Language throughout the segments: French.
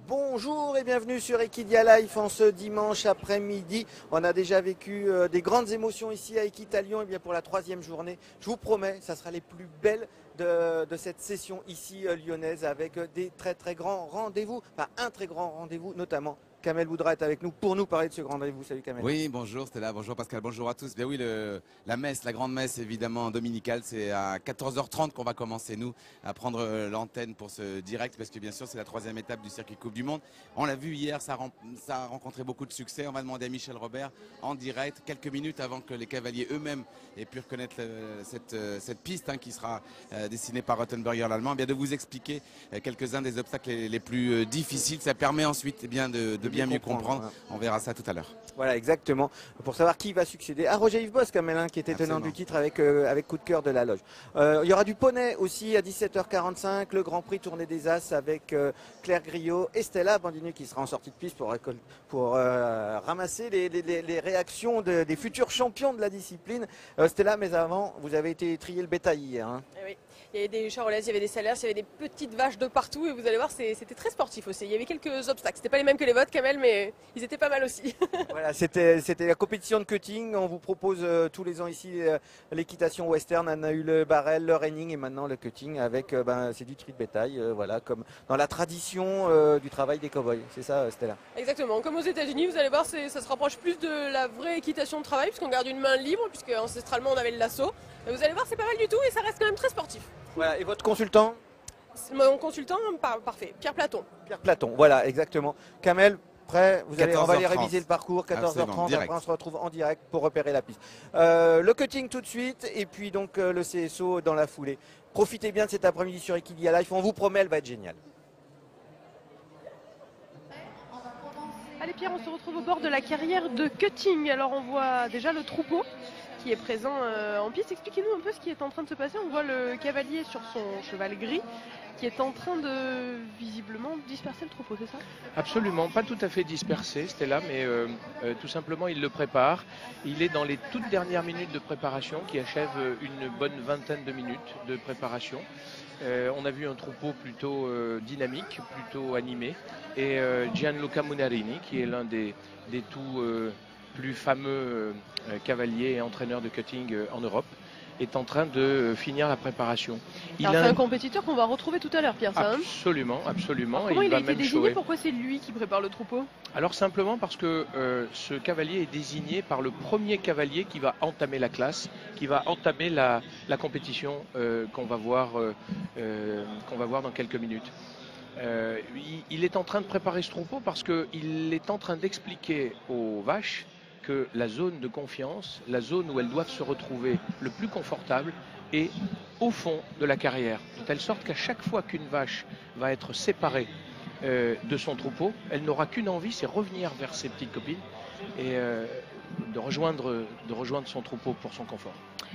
Bonjour et bienvenue sur Equidia Life en ce dimanche après-midi. On a déjà vécu des grandes émotions ici à Equitalion et bien pour la troisième journée. Je vous promets, ça sera les plus belles de cette session ici lyonnaise avec des très grands rendez-vous, enfin un très grand rendez-vous notamment. Kamel Boudra est avec nous pour nous parler de ce grand rendez-vous. Salut Kamel. Oui, bonjour Stella, bonjour Pascal, bonjour à tous. Bien oui, la messe, la grande messe évidemment dominicale, c'est à 14h30 qu'on va commencer nous à prendre l'antenne pour ce direct parce que bien sûr c'est la troisième étape du circuit Coupe du Monde. On l'a vu hier, ça a rencontré beaucoup de succès. On va demander à Michel Robert en direct, quelques minutes avant que les cavaliers eux-mêmes aient pu reconnaître cette piste qui sera dessinée par Rottenberger l'Allemand, bien de vous expliquer quelques-uns des obstacles les plus difficiles. Ça permet ensuite bien de bien mieux comprendre. Voilà. On verra ça tout à l'heure. Voilà, exactement. Pour savoir qui va succéder à Roger Yves Boss, Kamel, qui était tenant du titre avec coup de cœur de la loge. Il y aura du poney aussi à 17h45, le Grand Prix Tournée des As avec Claire Griot et Stella Bandini qui sera en sortie de piste pour ramasser les réactions des futurs champions de la discipline. Stella, mais avant, vous avez été trier le bétail hier. Hein. Eh oui. Il y avait des charolaises, il y avait des salers, il y avait des petites vaches de partout et vous allez voir, c'était très sportif aussi. Il y avait quelques obstacles. C'était pas les mêmes que les vôtres, Kamel, mais ils étaient pas mal aussi. Voilà, c'était la compétition de cutting. On vous propose tous les ans ici l'équitation western. On a eu le barrel, le reining et maintenant le cutting avec c'est du tri de bétail, voilà, comme dans la tradition du travail des cow-boys. C'est ça, Stella? Exactement. Comme aux États-Unis, vous allez voir, ça se rapproche plus de la vraie équitation de travail puisqu'on garde une main libre, puisque ancestralement on avait le lasso. Et vous allez voir, c'est pas mal du tout et ça reste quand même très sportif. Voilà, et votre consultant? Mon consultant, parfait. Pierre Platon. Pierre Platon, voilà, exactement. Kamel, prêt? On va aller 14h30. réviser le parcours, 14h30, direct. après on se retrouve en direct pour repérer la piste. Le cutting tout de suite, et puis donc le CSO dans la foulée. Profitez bien de cet après-midi sur Equidia Life, on vous promet, elle va être géniale. Allez Pierre, on se retrouve au bord de la carrière de cutting. Alors on voit déjà le troupeau qui est présent en piste. Expliquez-nous un peu ce qui est en train de se passer. On voit le cavalier sur son cheval gris qui est en train de visiblement disperser le troupeau, c'est ça? Absolument, pas tout à fait dispersé, Stella, mais tout simplement il le prépare. Il est dans les toutes dernières minutes de préparation qui achèvent une bonne vingtaine de minutes de préparation. On a vu un troupeau plutôt dynamique, plutôt animé, et Gianluca Munarini, qui est l'un des tout plus fameux cavaliers et entraîneurs de cutting en Europe, est en train de finir la préparation. C'est un compétiteur qu'on va retrouver tout à l'heure, Pierre. Absolument, absolument. Alors, comment il a été désigné? Pourquoi c'est lui qui prépare le troupeau? Alors simplement parce que ce cavalier est désigné par le premier cavalier qui va entamer la classe, qui va entamer la compétition qu'on va voir dans quelques minutes. Il est en train de préparer ce troupeau parce qu'il est en train d'expliquer aux vaches que la zone de confiance, la zone où elles doivent se retrouver le plus confortable, est au fond de la carrière. De telle sorte qu'à chaque fois qu'une vache va être séparée de son troupeau, elle n'aura qu'une envie, c'est revenir vers ses petites copines et de rejoindre son troupeau pour son confort.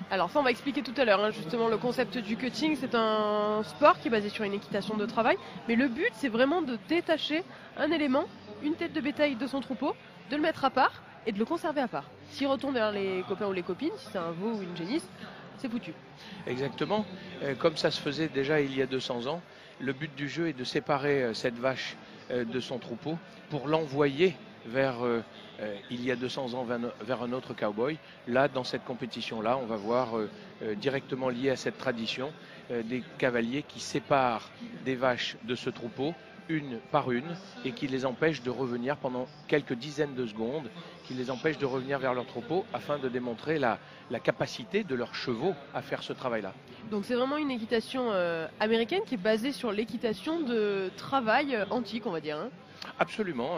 Alors ça on va expliquer tout à l'heure, justement le concept du cutting, c'est un sport qui est basé sur une équitation de travail, mais le but c'est vraiment de détacher un élément, une tête de bétail de son troupeau, de le mettre à part et de le conserver à part. S'il retourne vers les copains ou les copines, si c'est un veau ou une génisse, c'est foutu. Exactement, comme ça se faisait déjà il y a 200 ans, le but du jeu est de séparer cette vache de son troupeau pour l'envoyer vers, il y a 200 ans, vers un autre cowboy. Là, dans cette compétition-là, on va voir directement lié à cette tradition des cavaliers qui séparent des vaches de ce troupeau, une par une, et qui les empêchent de revenir pendant quelques dizaines de secondes, qui les empêchent de revenir vers leur troupeau afin de démontrer la capacité de leurs chevaux à faire ce travail-là. Donc c'est vraiment une équitation américaine qui est basée sur l'équitation de travail antique, on va dire. Absolument,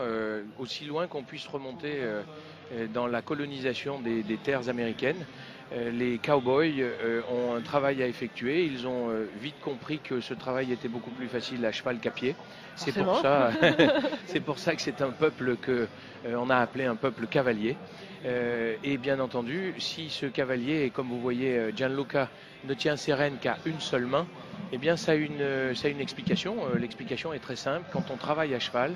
aussi loin qu'on puisse remonter dans la colonisation des terres américaines. les cowboys ont un travail à effectuer. Ils ont vite compris que ce travail était beaucoup plus facile à cheval qu'à pied. C'est pour ça, c'est pour ça que c'est un peuple que on a appelé un peuple cavalier. Et bien entendu, si ce cavalier, et comme vous voyez, Gianluca ne tient ses rênes qu'à une seule main, eh bien ça a une explication. L'explication est très simple. Quand on travaille à cheval,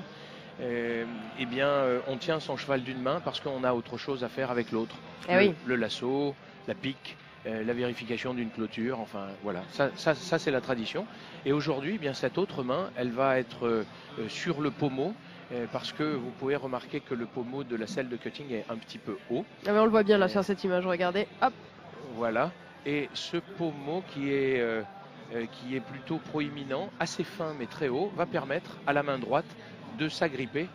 eh bien, on tient son cheval d'une main parce qu'on a autre chose à faire avec l'autre. Le lasso, la pique, la vérification d'une clôture, enfin voilà, ça c'est la tradition. Et aujourd'hui, eh bien cette autre main, elle va être sur le pommeau. Parce que vous pouvez remarquer que le pommeau de la selle de cutting est un petit peu haut. Ah mais on le voit bien là sur cette image, regardez, hop. Voilà, et ce pommeau qui est plutôt proéminent, assez fin mais très haut, va permettre à la main droite de s'agripper.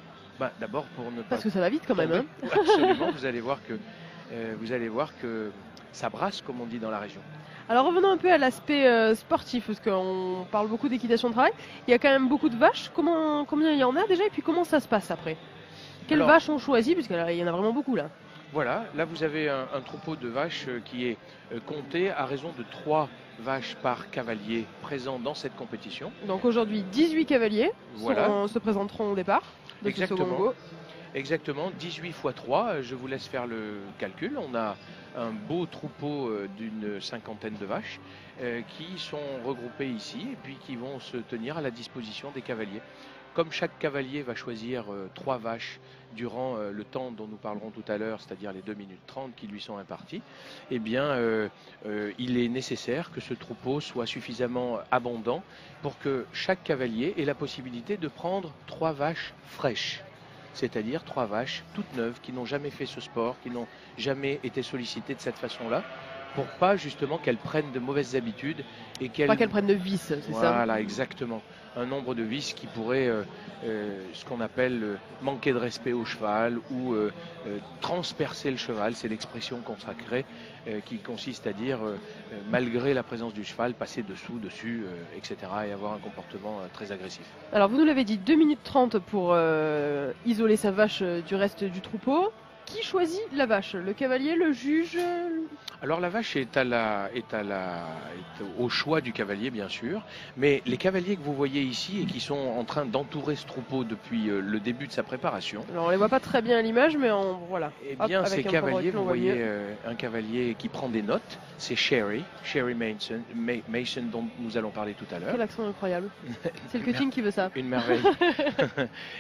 D'abord pour ne pas... Parce que ça va vite quand même. Hein. Absolument, vous allez voir que ça brasse comme on dit dans la région. Alors revenons un peu à l'aspect sportif, parce qu'on parle beaucoup d'équitation de travail. Il y a quand même beaucoup de vaches. Combien il y en a déjà et puis comment ça se passe après? Quelles vaches on choisit? Parce qu'il y en a vraiment beaucoup là. Voilà, là vous avez un troupeau de vaches qui est compté à raison de 3 vaches par cavalier présents dans cette compétition. Donc aujourd'hui 18 cavaliers se présenteront au départ de ce second go. Exactement, 18 x 3, je vous laisse faire le calcul. On a un beau troupeau d'une cinquantaine de vaches qui sont regroupées ici et puis qui vont se tenir à la disposition des cavaliers. Comme chaque cavalier va choisir 3 vaches durant le temps dont nous parlerons tout à l'heure, c'est-à-dire les 2 minutes 30 qui lui sont imparties, eh bien, il est nécessaire que ce troupeau soit suffisamment abondant pour que chaque cavalier ait la possibilité de prendre 3 vaches fraîches. C'est-à-dire 3 vaches toutes neuves qui n'ont jamais fait ce sport, qui n'ont jamais été sollicitées de cette façon-là, pour pas justement qu'elles prennent de mauvaises habitudes et pas qu'elles prennent de vices, c'est ça? Voilà, exactement. Un nombre de vices qui pourrait, ce qu'on appelle manquer de respect au cheval ou transpercer le cheval, c'est l'expression consacrée qui consiste à dire, malgré la présence du cheval, passer dessous, dessus, etc. et avoir un comportement très agressif. Alors vous nous l'avez dit, 2 minutes 30 pour isoler sa vache du reste du troupeau. Qui choisit la vache? Le cavalier, le juge? Alors la vache est au choix du cavalier bien sûr, mais les cavaliers que vous voyez ici et qui sont en train d'entourer ce troupeau depuis le début de sa préparation. Alors on les voit pas très bien à l'image, mais voilà. Eh bien ces cavaliers, vous voyez un cavalier qui prend des notes, c'est Sherry Mason dont nous allons parler tout à l'heure. Quel accent incroyable. C'est le cutting qui veut ça. Une merveille.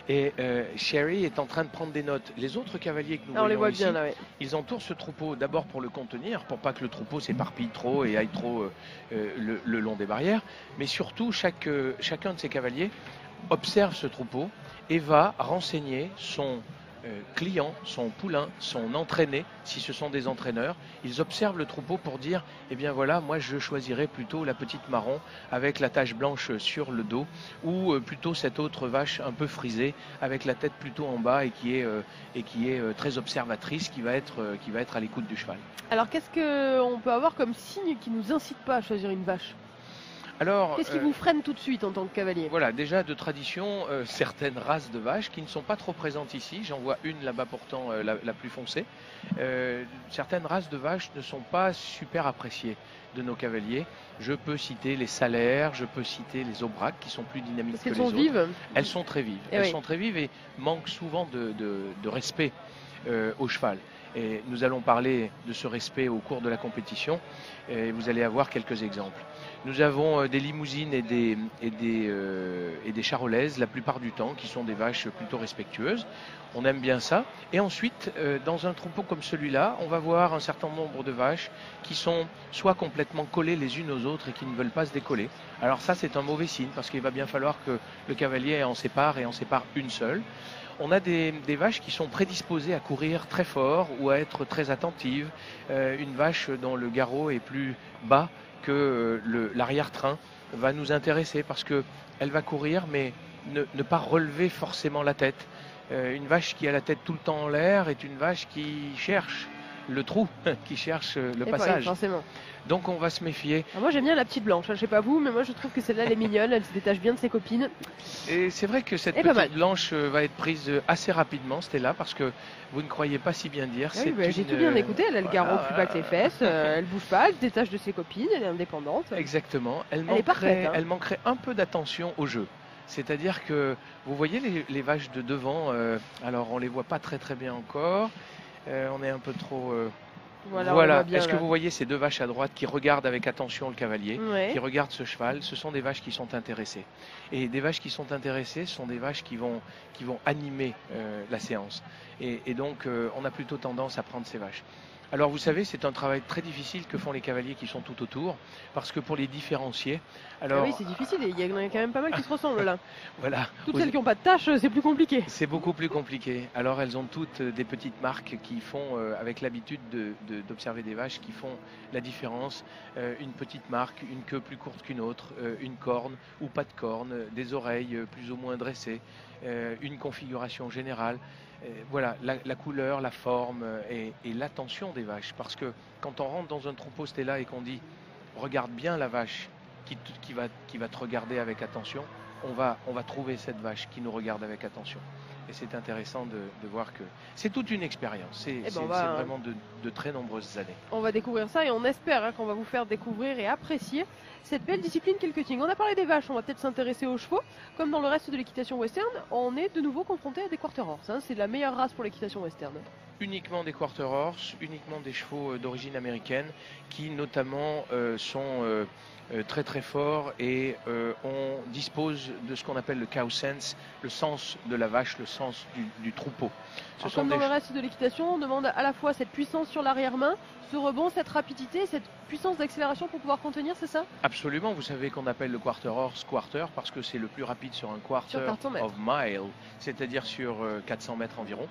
Et Sherry est en train de prendre des notes. Les autres cavaliers que nous voyons on les voit ici, bien là, ils entourent ce troupeau d'abord pour le contenir, pour pas que le troupeau s'éparpille trop et aille trop le long des barrières, mais surtout chacun de ces cavaliers observe ce troupeau et va renseigner son client, son poulain, son entraîné, si ce sont des entraîneurs. Ils observent le troupeau pour dire, eh bien voilà, moi je choisirais plutôt la petite marron avec la tache blanche sur le dos ou plutôt cette autre vache un peu frisée avec la tête plutôt en bas et qui est très observatrice, qui va être à l'écoute du cheval. Alors qu'est-ce qu'on peut avoir comme signe qui nous incite pas à choisir une vache? Alors, qu'est-ce qui vous freine tout de suite en tant que cavalier? Voilà, déjà de tradition, certaines races de vaches qui ne sont pas trop présentes ici. J'en vois une là-bas pourtant la plus foncée. Certaines races de vaches ne sont pas super appréciées de nos cavaliers. Je peux citer les salaires, je peux citer les aubracs qui sont plus dynamiques que les autres. Elles sont vives? Elles sont très vives. Elles sont très vives et manquent souvent de respect au cheval. Et nous allons parler de ce respect au cours de la compétition et vous allez avoir quelques exemples. Nous avons des limousines et des charolaises la plupart du temps qui sont des vaches plutôt respectueuses. On aime bien ça. Et ensuite, dans un troupeau comme celui-là, on va voir un certain nombre de vaches qui sont soit complètement collées les unes aux autres et qui ne veulent pas se décoller. Alors ça, c'est un mauvais signe parce qu'il va bien falloir que le cavalier en sépare une seule. On a des vaches qui sont prédisposées à courir très fort ou à être très attentives. Une vache dont le garrot est plus bas que l'arrière-train va nous intéresser parce qu'elle va courir mais ne pas relever forcément la tête. Une vache qui a la tête tout le temps en l'air est une vache qui cherche le trou, qui cherche le passage. Forcément. Donc on va se méfier. Alors moi j'aime bien la petite blanche, je sais pas vous, mais moi je trouve que celle-là elle est mignonne, elle se détache bien de ses copines. Et c'est vrai que cette Et pas mal. petite blanche va être prise assez rapidement, Stella, parce que vous ne croyez pas si bien dire. Ah oui, bah, j'ai tout bien écouté, elle a le garrot plus bas que les fesses, elle bouge pas, elle se détache de ses copines, elle est indépendante. Exactement. Elle est parfaite, hein. Elle manquerait un peu d'attention au jeu. C'est-à-dire que vous voyez les vaches de devant, alors on les voit pas très bien encore. On est un peu trop. Voilà. Est-ce que vous voyez ces deux vaches à droite qui regardent avec attention le cavalier, Ouais. qui regardent ce cheval? Ce sont des vaches qui sont intéressées. Et des vaches qui sont intéressées sont des vaches qui vont animer la séance. Et donc on a plutôt tendance à prendre ces vaches. Alors vous savez, c'est un travail très difficile que font les cavaliers qui sont tout autour, parce que pour les différencier, alors Ah oui, c'est difficile, il y en a quand même pas mal qui se ressemblent là. voilà, Toutes celles qui n'ont pas de tâches, c'est plus compliqué. c'est beaucoup plus compliqué. Alors elles ont toutes des petites marques qui font, avec l'habitude d'observer des vaches, qui font la différence. Une petite marque, une queue plus courte qu'une autre, une corne ou pas de corne, des oreilles plus ou moins dressées, une configuration générale. Voilà, la couleur, la forme et l'attention des vaches. Parce que quand on rentre dans un troupeau Stella et qu'on dit regarde bien la vache qui va te regarder avec attention, on va trouver cette vache qui nous regarde avec attention. Et c'est intéressant de voir que c'est toute une expérience. C'est vraiment de très nombreuses années. On va découvrir ça et on espère qu'on va vous faire découvrir et apprécier cette belle discipline qu'est le cutting. On a parlé des vaches, on va peut-être s'intéresser aux chevaux. Comme dans le reste de l'équitation western, on est de nouveau confronté à des quarter horse. C'est la meilleure race pour l'équitation western. Uniquement des quarter horse, uniquement des chevaux d'origine américaine qui notamment sont très forts et on dispose de ce qu'on appelle le cow sense, le sens de la vache, le sens du troupeau. Comme dans le reste de l'équitation, on demande à la fois cette puissance sur l'arrière-main, ce rebond, cette rapidité, cette puissance d'accélération pour pouvoir contenir, c'est ça? Absolument, vous savez qu'on appelle le quarter horse quarter parce que c'est le plus rapide sur un quarter of mile, c'est-à-dire sur 400 mètres environ.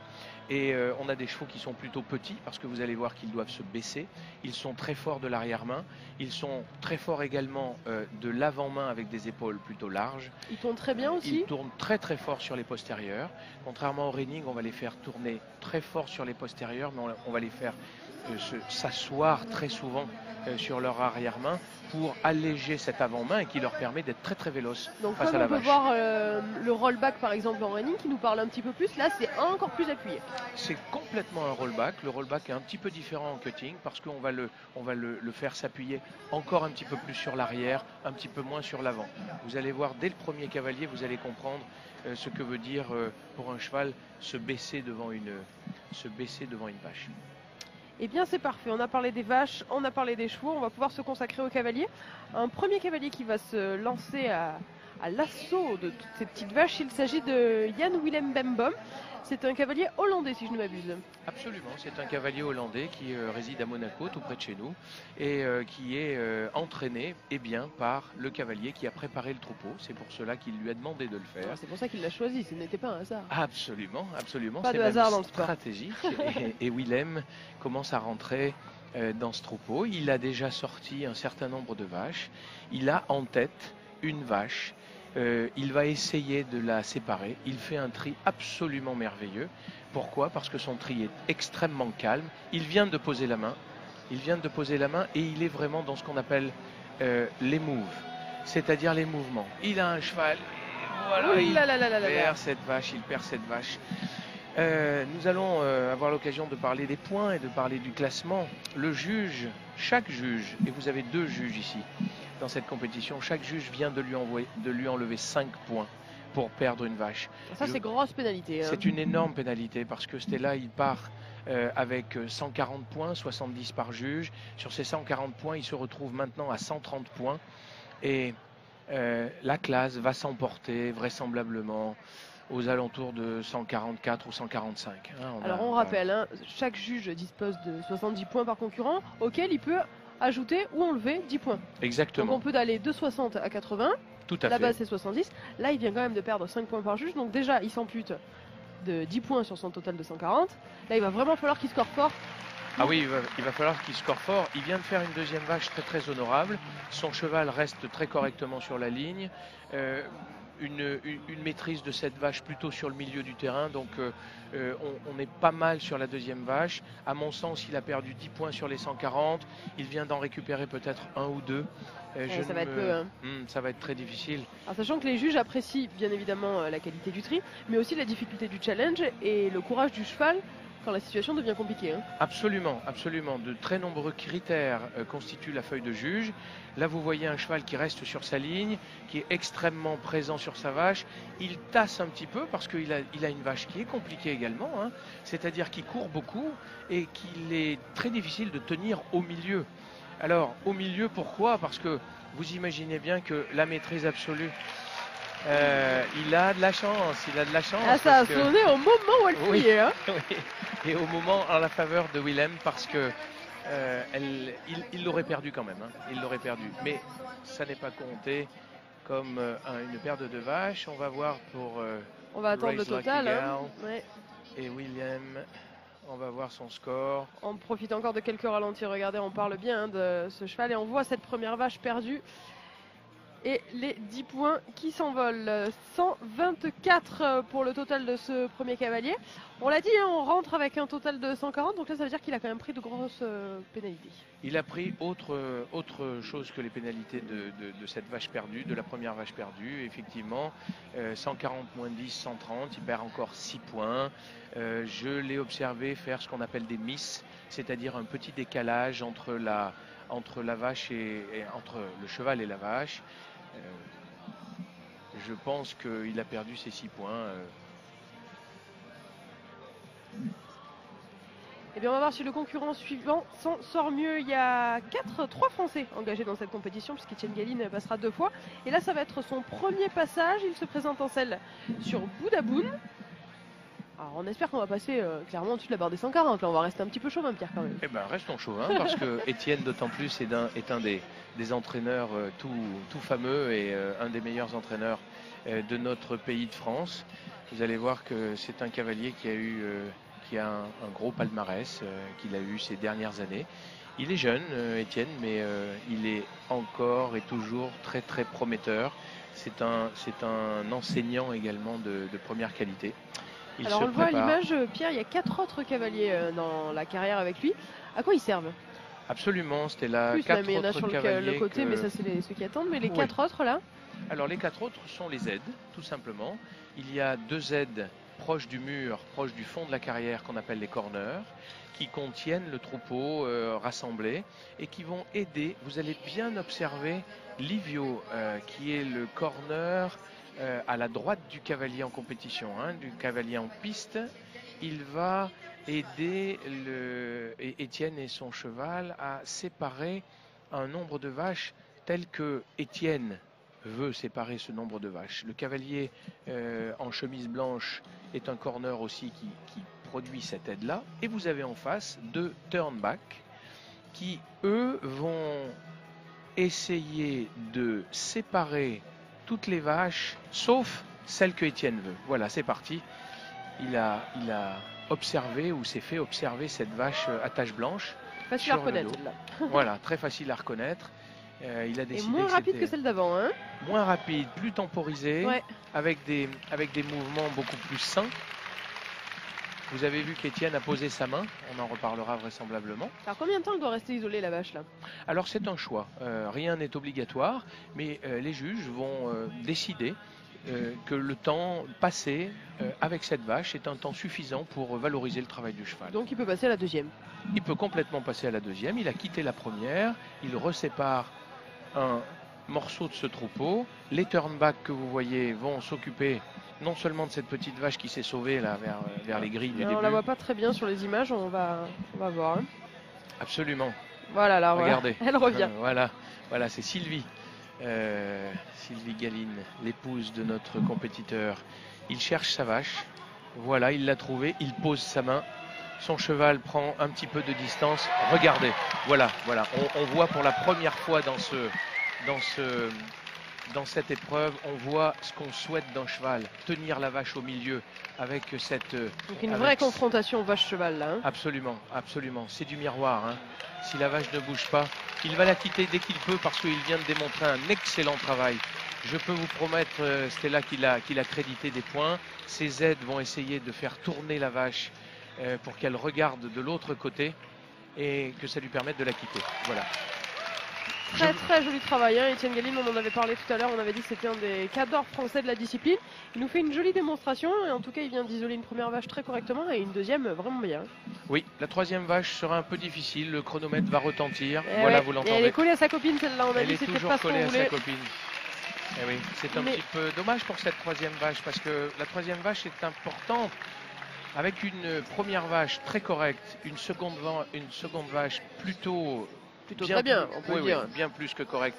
Et on a des chevaux qui sont plutôt petits parce que vous allez voir qu'ils doivent se baisser. Ils sont très forts de l'arrière-main. Ils sont très forts également de l'avant-main avec des épaules plutôt larges. Ils tournent très bien aussi. Ils tournent très fort sur les postérieurs. Contrairement au reining, on va les faire tourner très fort sur les postérieurs, mais on va les faire s'asseoir très souvent sur leur arrière-main pour alléger cette avant-main et qui leur permet d'être très véloce face à la vache. Donc comme on peut voir le rollback par exemple en reining qui nous parle un petit peu plus, là c'est encore plus appuyé. C'est complètement un rollback. Le rollback est un petit peu différent en cutting parce qu'on va le faire s'appuyer encore un petit peu plus sur l'arrière, un petit peu moins sur l'avant. Vous allez voir dès le premier cavalier, vous allez comprendre ce que veut dire pour un cheval se baisser devant une vache. Eh bien c'est parfait, on a parlé des vaches, on a parlé des chevaux, on va pouvoir se consacrer aux cavaliers. Un premier cavalier qui va se lancer à l'assaut de toutes ces petites vaches, il s'agit de Jan Willem Bembom. C'est un cavalier hollandais si je ne m'abuse. Absolument, c'est un cavalier hollandais qui réside à Monaco, tout près de chez nous, et qui est entraîné par le cavalier qui a préparé le troupeau. C'est pour cela qu'il lui a demandé de le faire. C'est pour ça qu'il l'a choisi, ce n'était pas un hasard. Absolument. Pas de hasard dans le sport. Stratégique. et Willem commence à rentrer dans ce troupeau. Il a déjà sorti un certain nombre de vaches. Il a en tête une vache. Il va essayer de la séparer. Il fait un tri absolument merveilleux. Pourquoi? Parce que son tri est extrêmement calme. Il vient de poser la main. Et il est vraiment dans ce qu'on appelle les moves, c'est-à-dire les mouvements. Il a un cheval. Voilà, il perd cette vache. Nous allons avoir l'occasion de parler des points et de parler du classement. Chaque juge, et vous avez 2 juges ici dans cette compétition, chaque juge vient de lui enlever 5 points pour perdre une vache. Ça c'est grosse pénalité. C'est une énorme pénalité parce que Stella il part avec 140 points, 70 par juge. Sur ces 140 points, il se retrouve maintenant à 130 points et la classe va s'emporter vraisemblablement aux alentours de 144 ou 145. Alors on rappelle, chaque juge dispose de 70 points par concurrent auquel il peut ajouter ou enlever 10 points. Exactement. Donc on peut aller de 60 à 80. Tout à fait. La base c'est 70. Là il vient quand même de perdre 5 points par juge. Donc déjà il s'ampute de 10 points sur son total de 140. Là il va vraiment falloir qu'il score fort coup. Ah oui, il va falloir qu'il score fort. Il vient de faire une deuxième vache très honorable. Son cheval reste très correctement sur la ligne. Une maîtrise de cette vache plutôt sur le milieu du terrain. Donc on est pas mal sur la deuxième vache. À mon sens, il a perdu 10 points sur les 140. Il vient d'en récupérer peut-être un ou deux. Ça va être peu. Hein. Ça va être très difficile. Alors, sachant que les juges apprécient bien évidemment la qualité du tri, mais aussi la difficulté du challenge et le courage du cheval quand la situation devient compliquée. Hein. Absolument, absolument. De très nombreux critères constituent la feuille de juge. Là, vous voyez un cheval qui reste sur sa ligne, qui est extrêmement présent sur sa vache. Il tasse un petit peu parce qu'il a une vache qui est compliquée également, hein. C'est-à-dire qu'il court beaucoup et qu'il est très difficile de tenir au milieu. Alors, au milieu, pourquoi? Parce que vous imaginez bien que la maîtrise absolue, il a de la chance, Ah, ça a sonné au moment où elle fouillait. Hein. Oui. Et au moment en la faveur de Willem, parce que il l'aurait perdu quand même. Hein. Il l'aurait perdu. Mais ça n'est pas compté comme une paire de deux vaches. On va voir pour. On va attendre le total. Hein. Ouais. Et Willem. On va voir son score. On profite encore de quelques ralentis. Regardez, on parle bien de ce cheval et on voit cette première vache perdue. Et les 10 points qui s'envolent. 124 pour le total de ce premier cavalier. On l'a dit, hein, on rentre avec un total de 140. Donc là, ça veut dire qu'il a quand même pris de grosses pénalités. Il a pris autre chose que les pénalités de cette vache perdue, de la première vache perdue. Effectivement, 140 moins 10, 130. Il perd encore 6 points. Je l'ai observé faire ce qu'on appelle des misses, c'est-à-dire un petit décalage entre la vache et entre le cheval et la vache. Je pense qu'il a perdu ses 6 points. Eh bien, on va voir si le concurrent suivant s'en sort mieux. Il y a 3 Français engagés dans cette compétition, puisqu'Etienne Galine passera 2 fois. Et là, ça va être son premier passage. Il se présente en selle sur Boudaboun. Alors, on espère qu'on va passer clairement au-dessus de la barre des 140. Là, on va rester un petit peu chauvin, Pierre, quand même. Eh bien, restons chauvin, parce que Étienne, d'autant plus, est un des entraîneurs tout fameux et un des meilleurs entraîneurs de notre pays de France. Vous allez voir que c'est un cavalier qui a un gros palmarès qu'il a eu ces dernières années. Il est jeune, Étienne, mais il est encore et toujours très prometteur. C'est un enseignant également de première qualité. Alors on le voit à l'image, Pierre, il y a 4 autres cavaliers dans la carrière avec lui. À quoi ils servent? Absolument, c'était là. Plus, 4 mais il y en a sur le côté, mais ça c'est ceux qui attendent. Mais les 4 autres là? Alors les 4 autres sont les aides, tout simplement. Il y a 2 aides proches du mur, proches du fond de la carrière qu'on appelle les corners, qui contiennent le troupeau rassemblé et qui vont aider. Vous allez bien observer Livio, qui est le corner à la droite du cavalier en compétition, hein, du cavalier en piste. Il va aider Étienne et son cheval à séparer un nombre de vaches tel que Étienne veut séparer ce nombre de vaches. Le cavalier en chemise blanche est un corner aussi qui produit cette aide-là. Et vous avez en face 2 turnback qui, eux, vont essayer de séparer toutes les vaches, sauf celle que Étienne veut. Voilà, c'est parti. Il a observé ou s'est fait observer cette vache à tache blanche. Facile à reconnaître, là. Voilà, très facile à reconnaître. Il a décidé et moins rapide que celle d'avant. Hein, moins rapide, plus temporisé, ouais. avec des mouvements beaucoup plus sains. Vous avez vu qu'Étienne a posé sa main, on en reparlera vraisemblablement. Alors combien de temps elle doit rester isolée la vache là? Alors c'est un choix, rien n'est obligatoire, mais les juges vont décider que le temps passé avec cette vache est un temps suffisant pour valoriser le travail du cheval. Donc il peut passer à la deuxième? Il peut complètement passer à la deuxième, il a quitté la première, il resépare un morceau de ce troupeau. Les turnbacks que vous voyez vont s'occuper non seulement de cette petite vache qui s'est sauvée là vers les grilles du début. On la voit pas très bien sur les images, on va voir. Hein. Absolument. Voilà, là, regardez. Voilà. Elle revient. Voilà, c'est Sylvie. Sylvie Galine, l'épouse de notre compétiteur. Il cherche sa vache. Voilà, il l'a trouvée. Il pose sa main. Son cheval prend un petit peu de distance. Regardez. Voilà. On voit pour la première fois dans dans cette épreuve, on voit ce qu'on souhaite d'un cheval, tenir la vache au milieu avec cette... Donc une vraie confrontation vache-cheval là. Hein. Absolument, absolument. C'est du miroir. Hein. Si la vache ne bouge pas, il va la quitter dès qu'il peut parce qu'il vient de démontrer un excellent travail. Je peux vous promettre, Stella, qu'il a crédité des points. Ses aides vont essayer de faire tourner la vache pour qu'elle regarde de l'autre côté et que ça lui permette de la quitter. Voilà. Très très joli travail, hein. Étienne Galine, on en avait parlé tout à l'heure, on avait dit que c'était un des cadors français de la discipline. Il nous fait une jolie démonstration et en tout cas il vient d'isoler une première vache très correctement et une deuxième vraiment bien. Oui, la troisième vache sera un peu difficile, le chronomètre va retentir, Et voilà, ouais. vous Et l'entendez. elle est collée à sa copine celle-là, on a dit que c'était toujours pas ce qu'on collée à voulait. sa copine. Eh oui, c'est un petit peu dommage pour cette troisième vache parce que la troisième vache est importante. Avec une première vache très correcte, une seconde vache plutôt très bien, on peut dire. Oui, bien plus que correcte.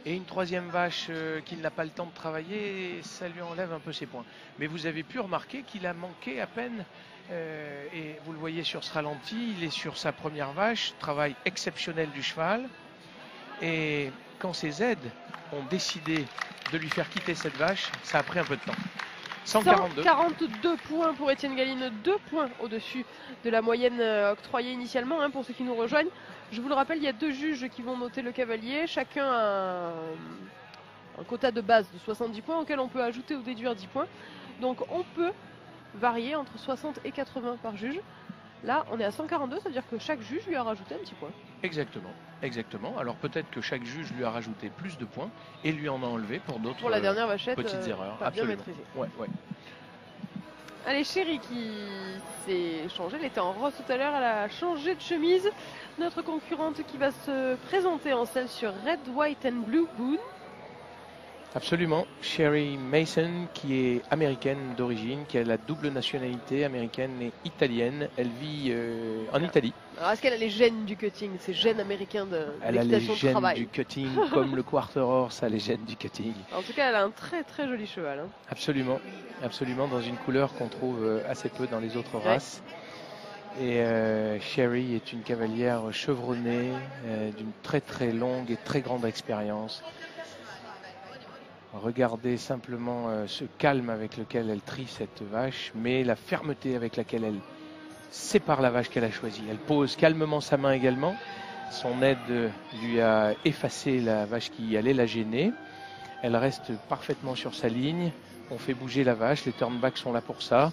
Et une troisième vache qui n'a pas le temps de travailler, ça lui enlève un peu ses points. Mais vous avez pu remarquer qu'il a manqué à peine, et vous le voyez sur ce ralenti, il est sur sa première vache, travail exceptionnel du cheval. Et quand ses aides ont décidé de lui faire quitter cette vache, ça a pris un peu de temps. 142 points pour Étienne Galine, 2 points au-dessus de la moyenne octroyée initialement, hein, pour ceux qui nous rejoignent. Je vous le rappelle, il y a 2 juges qui vont noter le cavalier, chacun a un quota de base de 70 points auquel on peut ajouter ou déduire 10 points. Donc on peut varier entre 60 et 80 par juge. Là, on est à 142, ça veut dire que chaque juge lui a rajouté un petit point. Exactement, exactement. Alors peut-être que chaque juge lui a rajouté plus de points et lui en a enlevé pour d'autres pour la dernière vachette, petites erreurs. Bien Absolument. maîtrisé. Ouais, ouais. Allez, Chérie qui s'est changée, elle était en rose tout à l'heure, elle a changé de chemise. Notre concurrente qui va se présenter en selle sur Red, White and Blue Boon. Absolument. Sherry Mason, qui est américaine d'origine, qui a la double nationalité américaine et italienne. Elle vit en Italie. Alors, est-ce qu'elle a les gènes du cutting, ces gènes américains de Elle a les d'équitation de travail? gènes du cutting, comme le Quarter Horse a les gènes du cutting. En tout cas, elle a un très très joli cheval. Hein. Absolument, absolument, dans une couleur qu'on trouve assez peu dans les autres races. Et Sherry est une cavalière chevronnée, d'une très très longue et très grande expérience. Regardez simplement ce calme avec lequel elle trie cette vache, mais la fermeté avec laquelle elle sépare la vache qu'elle a choisie. Elle pose calmement sa main également. Son aide lui a effacé la vache qui allait la gêner. Elle reste parfaitement sur sa ligne. On fait bouger la vache, les turnbacks sont là pour ça.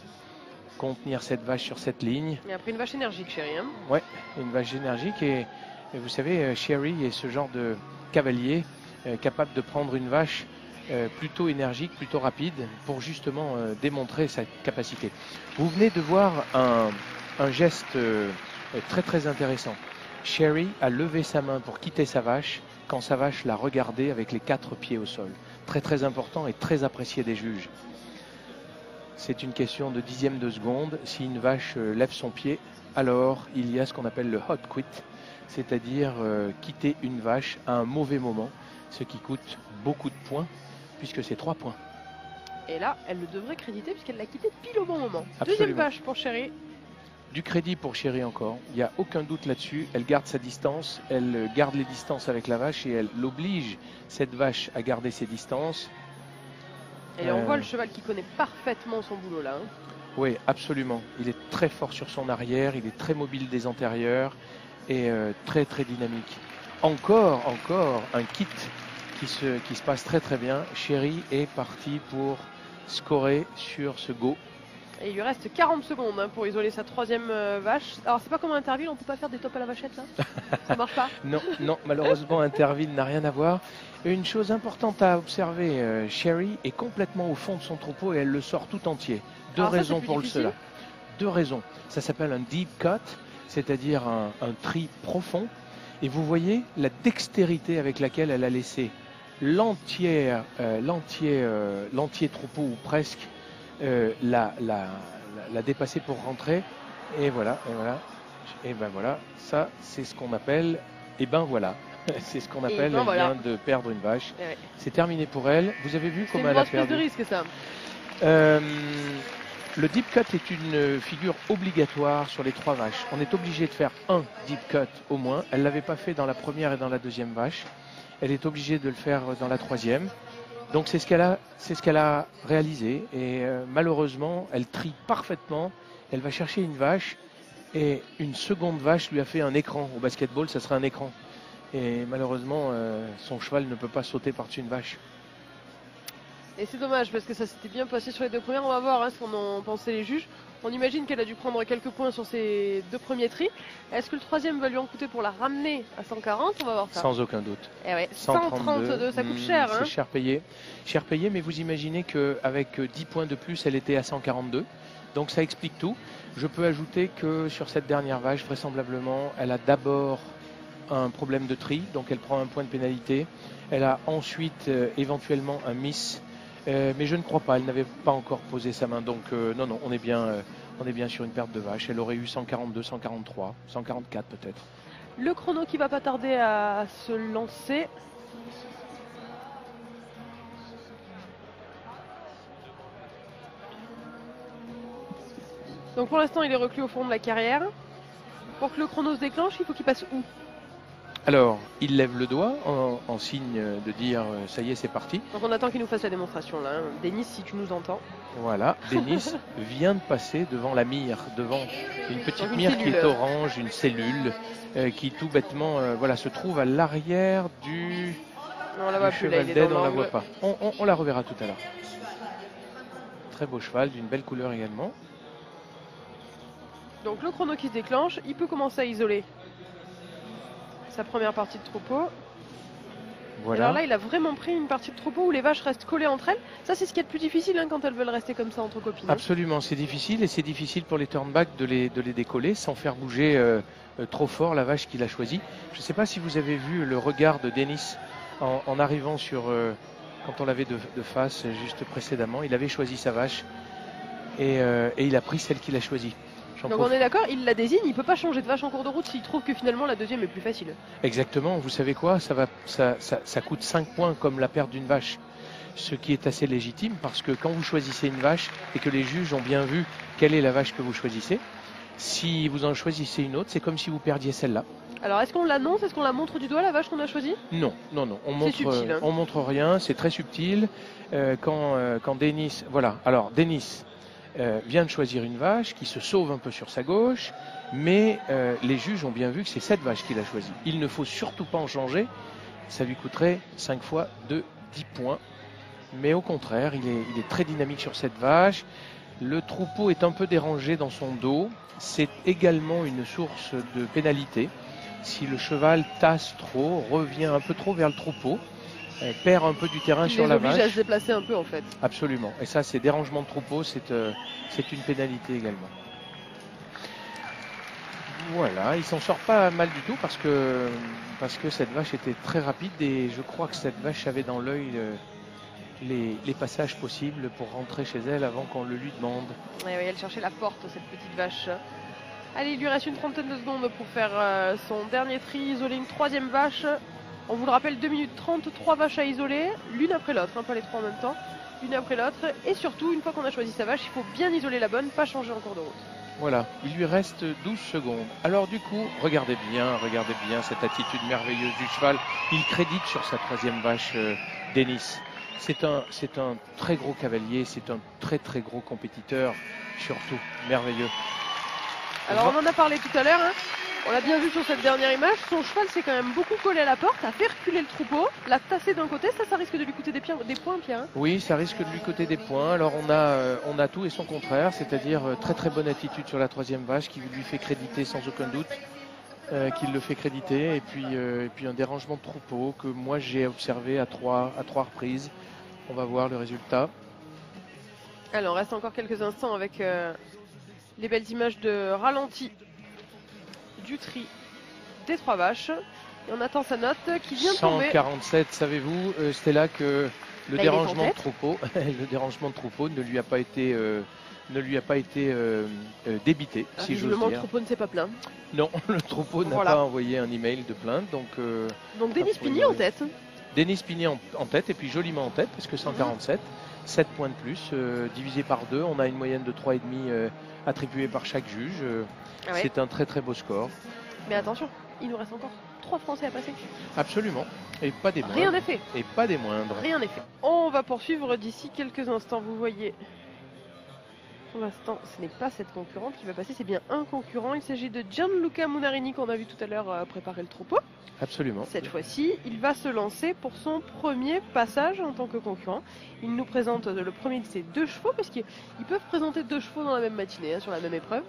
Contenir cette vache sur cette ligne. Et après une vache énergique, Sherry. Hein. Ouais, une vache énergique. Et vous savez, Sherry est ce genre de cavalier capable de prendre une vache plutôt énergique, plutôt rapide, pour justement démontrer sa capacité. Vous venez de voir un geste très très intéressant. Sherry a levé sa main pour quitter sa vache quand sa vache l'a regardé avec les 4 pieds au sol. Très très important et très apprécié des juges. C'est une question de dixième de seconde. Si une vache lève son pied, alors il y a ce qu'on appelle le hot quit, c'est-à-dire quitter une vache à un mauvais moment, ce qui coûte beaucoup de points, puisque c'est 3 points. Et là, elle le devrait créditer puisqu'elle l'a quitté pile au bon moment. Absolument. Deuxième vache pour Sherry. Du crédit pour Sherry encore, il n'y a aucun doute là-dessus. Elle garde sa distance, elle garde les distances avec la vache et elle oblige cette vache à garder ses distances. Et on voit le cheval qui connaît parfaitement son boulot là. Hein. Oui, absolument. Il est très fort sur son arrière, il est très mobile des antérieurs et très très dynamique. Encore un kit qui se passe très très bien. Sherry est parti pour scorer sur ce go. Et il lui reste 40 secondes hein, pour isoler sa troisième vache. Alors c'est pas comme un Interville, on peut pas faire des tops à la vachette là. Ça marche pas. Non, malheureusement Interville n'a rien à voir. Une chose importante à observer, Sherry est complètement au fond de son troupeau et elle le sort tout entier. Deux raisons pour cela. 2 raisons. Ça s'appelle un deep cut, c'est-à-dire un tri profond. Et vous voyez la dextérité avec laquelle elle a laissé l'entier troupeau ou presque la dépasser pour rentrer. Et voilà. Et ben voilà, ça c'est ce qu'on appelle, et ben voilà. C'est ce qu'on appelle, elle vient de perdre une vache. Ouais. C'est terminé pour elle. Vous avez vu comment elle a perdu. C'est une grosse prise de risque ça. Le deep cut est une figure obligatoire sur les 3 vaches. On est obligé de faire un deep cut au moins. Elle ne l'avait pas fait dans la première et dans la deuxième vache. Elle est obligée de le faire dans la troisième. Donc c'est ce qu'elle a réalisé et malheureusement elle trie parfaitement, elle va chercher une vache et une seconde vache lui a fait un écran. Au basketball ça serait un écran et malheureusement son cheval ne peut pas sauter par-dessus une vache. Et c'est dommage parce que ça s'était bien passé sur les deux premières. On va voir ce qu'en ont pensé les juges. On imagine qu'elle a dû prendre quelques points sur ses deux premiers tris. Est-ce que le troisième va lui en coûter pour la ramener à 140? On va voir ça. Sans aucun doute. Eh ouais, 132, ça coûte cher. C'est cher payé. Cher payé, mais vous imaginez qu'avec 10 points de plus, elle était à 142. Donc ça explique tout. Je peux ajouter que sur cette dernière vache, vraisemblablement, elle a d'abord un problème de tri. Donc elle prend un point de pénalité. Elle a ensuite éventuellement un miss. Mais je ne crois pas, elle n'avait pas encore posé sa main, donc non, on est bien sur une perte de vache. Elle aurait eu 142, 143, 144 peut-être. Le chrono qui va pas tarder à se lancer. Donc pour l'instant il est reclus au fond de la carrière. Pour que le chrono se déclenche, il faut qu'il passe où? Alors, il lève le doigt en signe de dire ça y est, c'est parti. Donc on attend qu'il nous fasse la démonstration là. Denis, si tu nous entends. Voilà, Denis vient de passer devant la mire, devant une petite mire qui est orange, une cellule qui tout bêtement voilà, se trouve à l'arrière du cheval d'aide, on ne la voit pas. On la reverra tout à l'heure. Très beau cheval, d'une belle couleur également. Donc le chrono qui se déclenche, il peut commencer à isoler sa première partie de troupeau. Voilà. Alors là, il a vraiment pris une partie de troupeau où les vaches restent collées entre elles. Ça, c'est ce qui est le plus difficile quand elles veulent rester comme ça entre copines. Absolument, c'est difficile et c'est difficile pour les turnbacks de les décoller sans faire bouger trop fort la vache qu'il a choisie. Je ne sais pas si vous avez vu le regard de Denis en arrivant sur quand on l'avait de face juste précédemment. Il avait choisi sa vache et il a pris celle qu'il a choisie. Donc on est d'accord, il la désigne, il ne peut pas changer de vache en cours de route s'il trouve que finalement la deuxième est plus facile. Exactement, vous savez quoi, ça coûte 5 points comme la perte d'une vache. Ce qui est assez légitime parce que quand vous choisissez une vache et que les juges ont bien vu quelle est la vache que vous choisissez, si vous en choisissez une autre, c'est comme si vous perdiez celle-là. Alors est-ce qu'on l'annonce, est-ce qu'on la montre du doigt la vache qu'on a choisie? Non, on montre rien, c'est très subtil. Quand Denis, voilà, alors Denis vient de choisir une vache qui se sauve un peu sur sa gauche, mais les juges ont bien vu que c'est cette vache qu'il a choisie. Il ne faut surtout pas en changer, ça lui coûterait 5 fois de 10 points. Mais au contraire, il est très dynamique sur cette vache. Le troupeau est un peu dérangé dans son dos. C'est également une source de pénalité. Si le cheval tasse trop, revient un peu trop vers le troupeau, perd un peu du terrain sur la vache. Il les oblige à se déplacer un peu en fait. Absolument. Et ça, c'est dérangement de troupeau, c'est une pénalité également. Voilà, il s'en sort pas mal du tout parce que cette vache était très rapide et je crois que cette vache avait dans l'œil les passages possibles pour rentrer chez elle avant qu'on le lui demande. Oui, elle cherchait la porte, cette petite vache. Allez, il lui reste une trentaine de secondes pour faire son dernier tri, isoler une troisième vache. On vous le rappelle, 2 minutes 30, 3 vaches à isoler, l'une après l'autre, pas les trois en même temps, l'une après l'autre. Et surtout, une fois qu'on a choisi sa vache, il faut bien isoler la bonne, pas changer en cours de route. Voilà, il lui reste 12 secondes. Alors du coup, regardez bien cette attitude merveilleuse du cheval. Il crédite sur sa troisième vache, Denis. C'est un très gros cavalier, c'est un très très gros compétiteur, surtout merveilleux. Alors on en a parlé tout à l'heure, on l'a bien vu sur cette dernière image, son cheval s'est quand même beaucoup collé à la porte, a fait reculer le troupeau, l'a tassé d'un côté, ça risque de lui coûter des points, Pierre. Oui, ça risque de lui coûter des points. Alors on a tout et son contraire, c'est-à-dire très très bonne attitude sur la troisième vache qui lui fait créditer sans aucun doute. Qu'il le fait créditer et puis un dérangement de troupeau que moi j'ai observé à trois reprises. On va voir le résultat. Alors on reste encore quelques instants avec les belles images de ralenti du tri des 3 vaches et on attend sa note qui vient de tomber. 147, savez-vous Stella, que le dérangement de troupeau ne lui a pas été débité, si j'ose dire. Le troupeau ne s'est pas plaint. Non, le troupeau n'a pas envoyé un email de plainte. Donc Denis Pigny en tête. Denis Pigny en tête, et puis joliment en tête, parce que 147, 7 points de plus, divisé par 2, on a une moyenne de 3,5 attribuée par chaque juge. C'est un très très beau score. Mais attention, il nous reste encore 3 Français à passer. Absolument. Et pas des moindres. Rien n'est fait. Et pas des moindres. Rien n'est fait. On va poursuivre d'ici quelques instants. Vous voyez, pour l'instant, ce n'est pas cette concurrente qui va passer, c'est bien un concurrent. Il s'agit de Gianluca Munarini qu'on a vu tout à l'heure préparer le troupeau. Absolument. Cette fois-ci, il va se lancer pour son premier passage en tant que concurrent. Il nous présente le premier de ses 2 chevaux, parce qu'ils peuvent présenter 2 chevaux dans la même matinée, sur la même épreuve.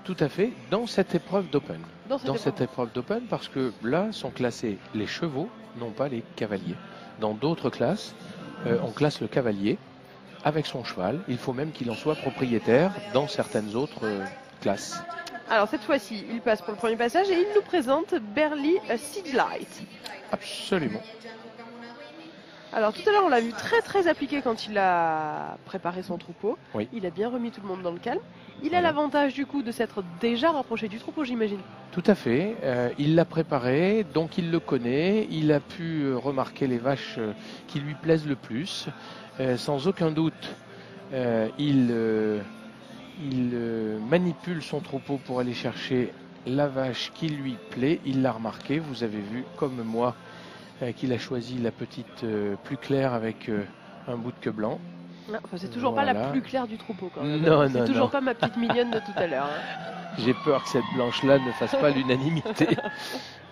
Tout à fait, dans cette épreuve d'Open. Dans cette épreuve d'Open, parce que là sont classés les chevaux, non pas les cavaliers. Dans d'autres classes, on classe le cavalier avec son cheval. Il faut même qu'il en soit propriétaire dans certaines autres classes. Alors cette fois-ci, il passe pour le premier passage et il nous présente Berly Siegelight. Absolument. Alors tout à l'heure, on l'a vu très appliqué quand il a préparé son troupeau. Oui. Il a bien remis tout le monde dans le calme. Il a l'avantage du coup de s'être déjà rapproché du troupeau, j'imagine. Tout à fait. Il l'a préparé, donc il le connaît. Il a pu remarquer les vaches qui lui plaisent le plus. Sans aucun doute, il manipule son troupeau pour aller chercher la vache qui lui plaît. Il l'a remarqué, vous avez vu comme moi qu'il a choisi la petite plus claire avec un bout de queue blanc. Enfin, c'est toujours pas la plus claire du troupeau quand même. Non, c'est toujours pas ma petite mignonne de tout à l'heure. J'ai peur que cette blanche-là ne fasse pas l'unanimité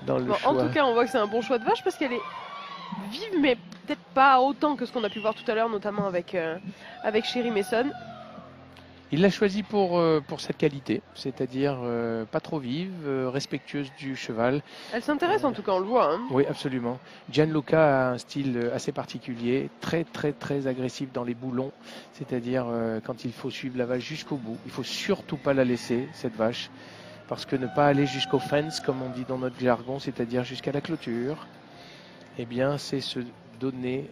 dans le choix. En tout cas, on voit que c'est un bon choix de vache parce qu'elle est vive, mais peut-être pas autant que ce qu'on a pu voir tout à l'heure, notamment avec Sherry Mason. Il l'a choisi pour cette qualité, c'est-à-dire pas trop vive, respectueuse du cheval. Elle s'intéresse en tout cas, on le voit. Hein. Oui, absolument. Gianluca a un style assez particulier, très agressif dans les boulons, c'est-à-dire quand il faut suivre la vache jusqu'au bout. Il ne faut surtout pas la laisser, cette vache, parce que ne pas aller jusqu'au fence, comme on dit dans notre jargon, c'est-à-dire jusqu'à la clôture, eh bien c'est se donner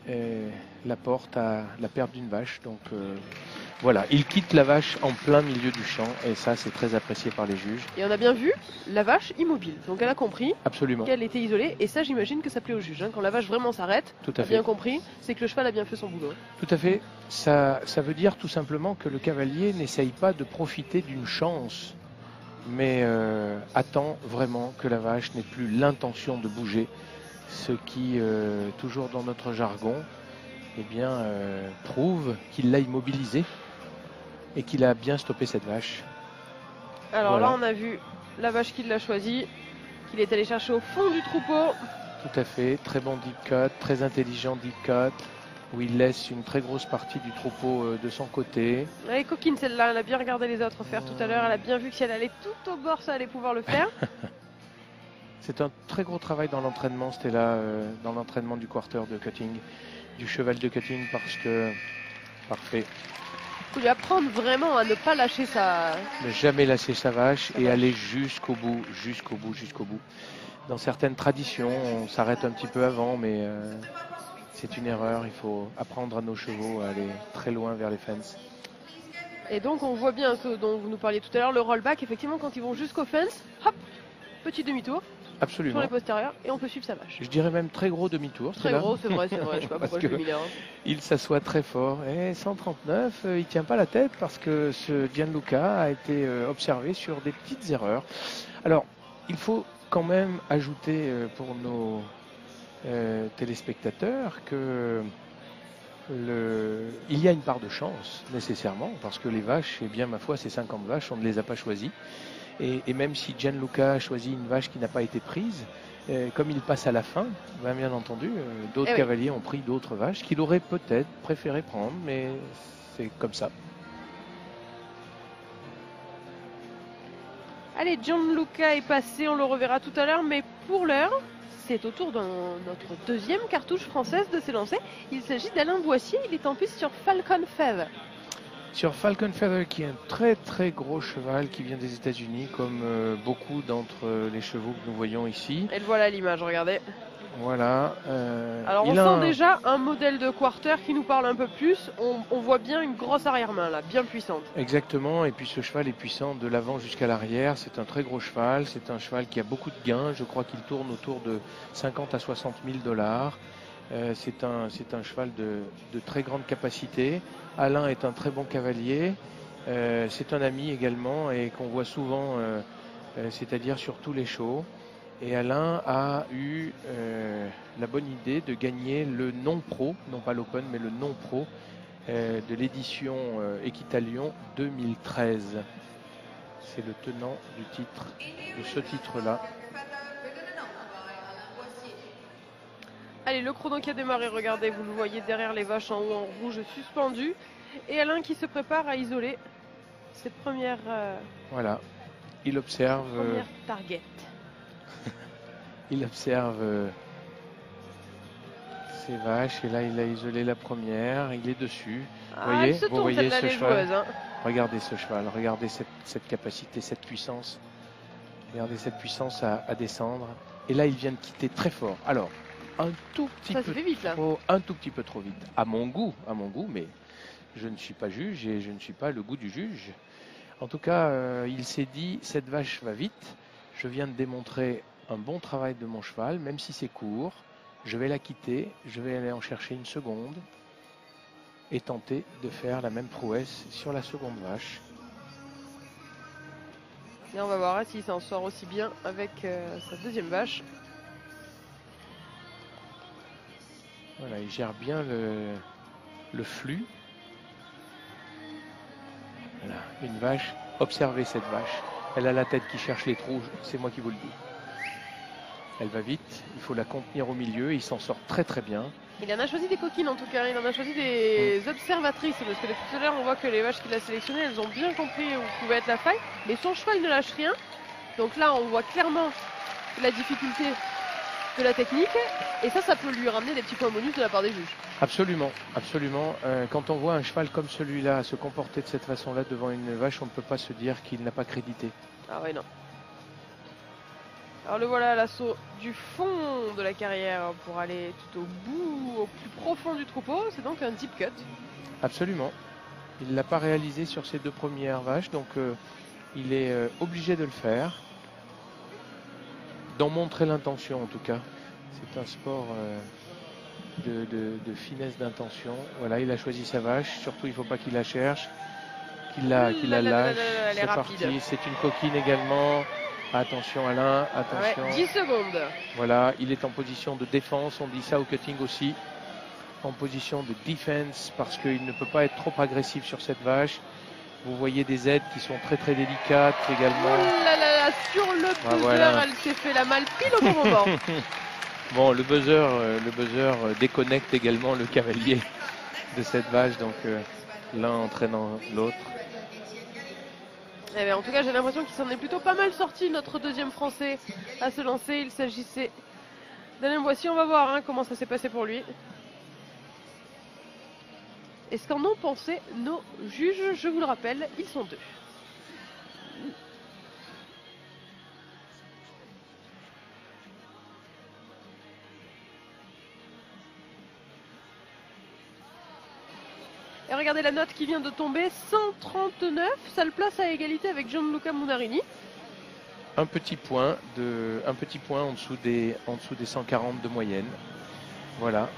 la porte à la perte d'une vache. Donc voilà, il quitte la vache en plein milieu du champ et ça c'est très apprécié par les juges. Et on a bien vu la vache immobile, donc elle a compris qu'elle était isolée et ça j'imagine que ça plaît aux juges. Hein. Quand la vache vraiment s'arrête, bien compris, c'est que le cheval a bien fait son boulot. Tout à fait, ça veut dire tout simplement que le cavalier n'essaye pas de profiter d'une chance, mais attend vraiment que la vache n'ait plus l'intention de bouger, ce qui, toujours dans notre jargon, eh bien, prouve qu'il l'a immobilisé et qu'il a bien stoppé cette vache. Alors voilà. Là, on a vu la vache qu'il l'a choisie, qu'il est allé chercher au fond du troupeau. Tout à fait, très bon deep cut, très intelligent deep cut, où il laisse une très grosse partie du troupeau de son côté. Elle est coquine celle-là, elle a bien regardé les autres faire tout à l'heure, elle a bien vu que si elle allait tout au bord, ça allait pouvoir le faire. C'est un très gros travail dans l'entraînement, c'était là, dans l'entraînement du quarter de cutting, du cheval de cutting, parce que... Parfait. Il faut lui apprendre vraiment à ne pas lâcher sa... Ne jamais lâcher sa vache et aller jusqu'au bout. Dans certaines traditions, on s'arrête un petit peu avant, mais c'est une erreur. Il faut apprendre à nos chevaux à aller très loin vers les fences. Et donc on voit bien ce dont vous nous parliez tout à l'heure, le rollback, effectivement quand ils vont jusqu'aux fences, hop, petit demi-tour. Absolument. Sur les postérieurs et on peut suivre sa vache. Je dirais même très gros demi-tour. Très gros, c'est vrai, je sais pas pourquoi je l'ai mis là. Il s'assoit très fort. Et 139, il tient pas la tête parce que ce Gianluca a été observé sur des petites erreurs. Alors, il faut quand même ajouter pour nos téléspectateurs que il y a une part de chance nécessairement parce que les vaches, eh bien ma foi, ces 50 vaches, on ne les a pas choisies. Et même si Gianluca a choisi une vache qui n'a pas été prise, comme il passe à la fin, bien entendu, d'autres cavaliers ont pris d'autres vaches qu'il aurait peut-être préféré prendre, mais c'est comme ça. Allez, Gianluca est passé, on le reverra tout à l'heure, mais pour l'heure, c'est au tour de notre deuxième cartouche française de s'élancer. Il s'agit d'Alain Boissier, il est en piste sur Falcon Feather. Sur Falcon Feather, qui est un très gros cheval qui vient des États-Unis, comme beaucoup d'entre les chevaux que nous voyons ici. Et le voilà à l'image, regardez. Voilà. Alors on sent déjà un modèle de quarter qui nous parle un peu plus. On voit bien une grosse arrière-main là, bien puissante. Exactement, et puis ce cheval est puissant de l'avant jusqu'à l'arrière. C'est un très gros cheval, c'est un cheval qui a beaucoup de gains. Je crois qu'il tourne autour de 50 à 60 000 $. C'est un cheval de très grande capacité. Alain est un très bon cavalier. C'est un ami également et qu'on voit souvent, c'est-à-dire sur tous les shows. Et Alain a eu la bonne idée de gagner le non-pro, non pas l'Open, mais le non-pro de l'édition Equitalion 2013. C'est le tenant du titre, de ce titre-là. Allez, le chrono qui a démarré, regardez, vous le voyez derrière les vaches en haut en rouge suspendu. Et Alain qui se prépare à isoler ses premières, voilà, il observe. Target. Il observe ces vaches et là il a isolé la première, il est dessus. Vous voyez ce cheval, hein. Regardez ce cheval, regardez cette capacité, cette puissance. Regardez cette puissance à descendre. Et là il vient de quitter très fort. Alors, un tout petit peu trop vite. À mon goût, mais je ne suis pas juge et je ne suis pas le goût du juge. En tout cas, il s'est dit, cette vache va vite. Je viens de démontrer un bon travail de mon cheval, même si c'est court. Je vais la quitter, je vais aller en chercher une seconde et tenter de faire la même prouesse sur la seconde vache. Et on va voir s'il s'en sort aussi bien avec sa deuxième vache. Voilà, il gère bien le flux. Voilà, une vache. Observez cette vache. Elle a la tête qui cherche les trous, c'est moi qui vous le dis. Elle va vite, il faut la contenir au milieu, il s'en sort très très bien. Il en a choisi des coquines en tout cas, il en a choisi des observatrices, parce que depuis tout à l'heure on voit que les vaches qu'il a sélectionnées, elles ont bien compris où pouvait être la faille, mais son cheval ne lâche rien. Donc là on voit clairement la difficulté de la technique, et ça peut lui ramener des petits points bonus de la part des juges. Absolument, absolument. Quand on voit un cheval comme celui-là se comporter de cette façon-là devant une vache, on ne peut pas se dire qu'il n'a pas crédité. Ah ouais, non. Alors le voilà à l'assaut du fond de la carrière pour aller tout au bout, au plus profond du troupeau. C'est donc un deep cut. Absolument. Il ne l'a pas réalisé sur ses deux premières vaches, donc il est obligé de le faire. D'en montrer l'intention en tout cas. C'est un sport de finesse d'intention. Voilà, il a choisi sa vache. Surtout, il ne faut pas qu'il la cherche, qu'il la lâche. C'est parti. C'est une coquine également. Attention Alain, attention. Ouais, 10 secondes. Voilà, il est en position de défense, on dit ça au cutting aussi. En position de defense parce qu'il ne peut pas être trop agressif sur cette vache. Vous voyez des aides qui sont très très délicates également. Oh là là, sur le buzzer, voilà. Elle s'est fait la malle pile au bon moment. Bon, le buzzer déconnecte également le cavalier de cette vache, donc l'un entraînant l'autre. Eh bien, en tout cas, j'ai l'impression qu'il s'en est plutôt pas mal sorti, notre deuxième Français à se lancer. Il s'agissait d'Alain Boissy. On va voir comment ça s'est passé pour lui. Et ce qu'en ont pensé nos juges, je vous le rappelle, ils sont deux. Et regardez la note qui vient de tomber, 139, ça le place à égalité avec Gianluca Munarini. Un petit point en dessous des 140 de moyenne. Voilà.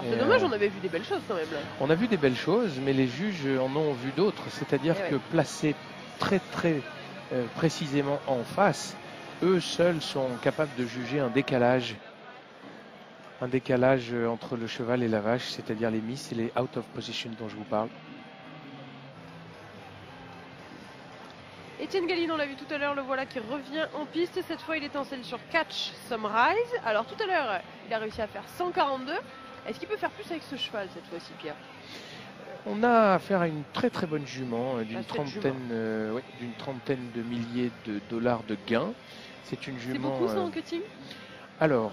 C'est dommage, on avait vu des belles choses quand même là. On a vu des belles choses, mais les juges en ont vu d'autres. C'est-à-dire que placés très très précisément en face, eux seuls sont capables de juger un décalage entre le cheval et la vache, c'est-à-dire les miss et les out of position dont je vous parle. Étienne Galline, on l'a vu tout à l'heure, le voilà qui revient en piste. Cette fois, il est en selle sur Catch Some Rise. Alors tout à l'heure, il a réussi à faire 142. Est-ce qu'il peut faire plus avec ce cheval cette fois-ci, Pierre? On a affaire à une très très bonne jument d'une trentaine de milliers de dollars de gains. C'est une jument. C'est beaucoup ça en cutting? Alors,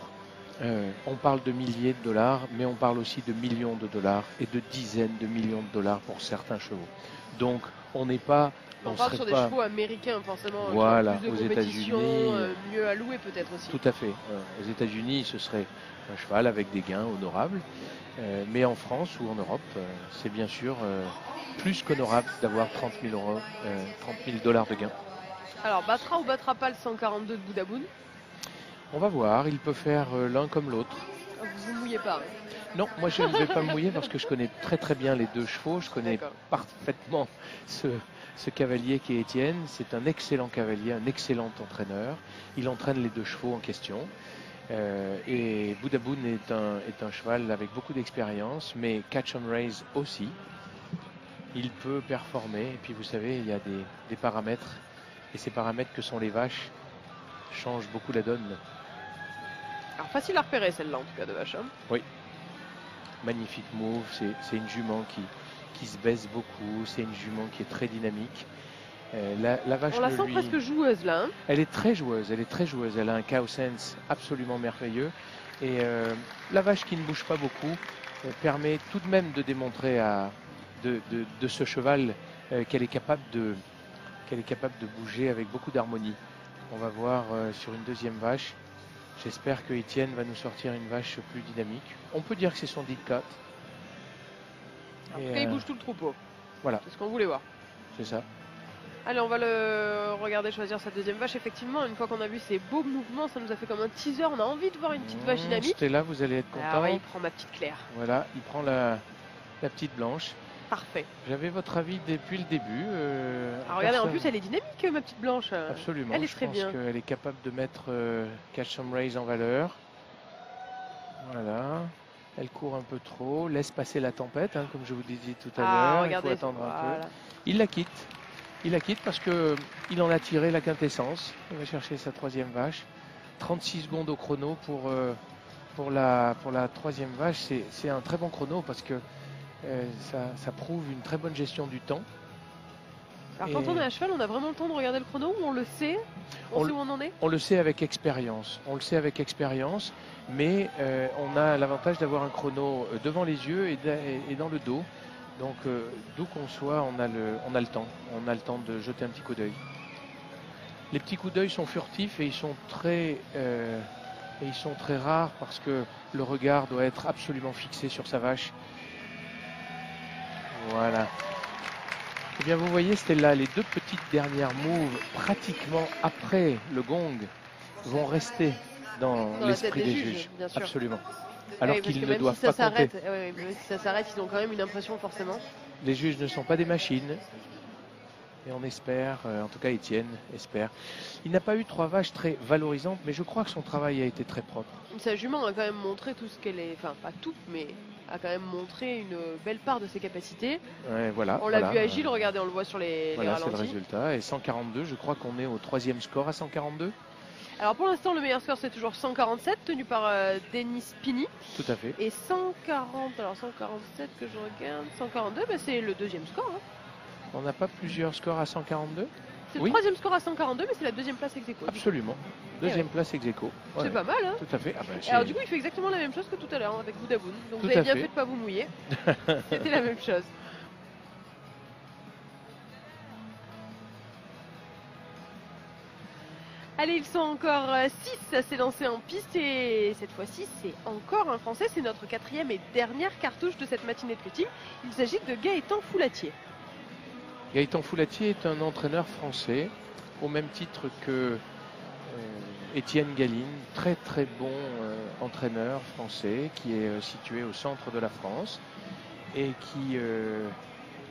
on parle de milliers de dollars, mais on parle aussi de millions de dollars et de dizaines de millions de dollars pour certains chevaux. Donc, on n'est pas. On parle sur des chevaux américains, forcément. Voilà, plus de aux États-Unis. Mieux alloués peut-être aussi. Tout à fait. Aux États-Unis, ce serait un cheval avec des gains honorables. Mais en France ou en Europe, c'est bien sûr plus qu'honorable d'avoir 30 000 dollars de gains. Alors, battra ou battra pas le 142 de Boudaboun? On va voir, il peut faire l'un comme l'autre. Vous ne mouillez pas? Non, moi je ne vais pas me mouiller parce que je connais très très bien les deux chevaux. Je connais parfaitement ce ce cavalier qui est Étienne, c'est un excellent cavalier, un excellent entraîneur. Il entraîne les 2 chevaux en question. Et Boudaboun est un cheval avec beaucoup d'expérience, mais Catch and Raise aussi. Il peut performer. Et puis vous savez, il y a des paramètres. Et ces paramètres que sont les vaches changent beaucoup la donne. Alors facile à repérer celle-là en tout cas de vache. Hein. Oui. Magnifique move. C'est une jument qui se baisse beaucoup. C'est une jument qui est très dynamique. La vache on la sent presque joueuse là. Hein. Elle est très joueuse. Elle a un cow sense absolument merveilleux. Et la vache qui ne bouge pas beaucoup permet tout de même de démontrer de ce cheval qu'elle est capable de bouger avec beaucoup d'harmonie. On va voir sur une deuxième vache. J'espère que Étienne va nous sortir une vache plus dynamique. On peut dire que c'est son deep cut. Après, il bouge tout le troupeau. Voilà. C'est ce qu'on voulait voir. C'est ça. Allez, on va le regarder choisir sa deuxième vache. Effectivement, une fois qu'on a vu ces beaux mouvements, ça nous a fait comme un teaser. On a envie de voir une petite vache dynamique. Stella, vous allez être content. Ah ouais, il prend ma petite Claire. Voilà, il prend la petite blanche. Parfait. J'avais votre avis depuis le début. Alors regardez, en plus elle est dynamique, ma petite blanche. Absolument. Elle est très bien. Je pense qu'elle est capable de mettre Catch and Raise en valeur. Voilà. Elle court un peu trop, laisse passer la tempête, hein, comme je vous disais tout à l'heure. Regardez, il faut attendre un peu. Il la quitte. Il la quitte parce qu'il en a tiré la quintessence. Il va chercher sa troisième vache. 36 secondes au chrono pour la troisième vache. C'est un très bon chrono parce que ça prouve une très bonne gestion du temps. Alors quand on est à cheval, on a vraiment le temps de regarder le chrono ou on le sait? On sait où on en est? On le sait avec expérience. Mais on a l'avantage d'avoir un chrono devant les yeux et dans le dos. Donc d'où qu'on soit, on a le temps. On a le temps de jeter un petit coup d'œil. Les petits coups d'œil sont furtifs et ils sont très rares parce que le regard doit être absolument fixé sur sa vache. Voilà. Eh bien, vous voyez, Stella, les 2 petites dernières moves, pratiquement après le gong, vont rester dans l'esprit des juges. Bien sûr. Absolument. Alors oui, qu'ils ne doivent pas compter. Si ça s'arrête, ils ont quand même une impression forcément. Les juges ne sont pas des machines. Et on espère, en tout cas Étienne espère. Il n'a pas eu 3 vaches très valorisantes, mais je crois que son travail a été très propre. Sa jument a quand même montré tout ce qu'elle est, enfin pas tout, mais a quand même montré une belle part de ses capacités. Ouais, voilà. On l'a vu agile, regardez, on le voit sur les ralentis. C'est le résultat. Et 142, je crois qu'on est au 3e score à 142. Alors pour l'instant, le meilleur score c'est toujours 147, tenu par Denis Pini. Tout à fait. Et 140, alors 147 que je regarde, 142, bah, c'est le 2e score. Hein. On n'a pas plusieurs scores à 142? C'est le 3e score à 142, mais c'est la 2e place ex aequo. Absolument. 2e place ex aequo. Ouais. C'est pas mal, hein? Tout à fait. Alors du coup, il fait exactement la même chose que tout à l'heure avec Boudaboun. Donc vous avez bien fait de ne pas vous mouiller. C'était la même chose. Allez, ils sont encore 6 à s'élancer en piste et cette fois-ci, c'est encore un Français. C'est notre 4e et dernière cartouche de cette matinée de cutting. Il s'agit de Gaëtan Foulatier. Gaëtan Foulatier est un entraîneur français, au même titre que Étienne Galine, très très bon entraîneur français qui est situé au centre de la France et qui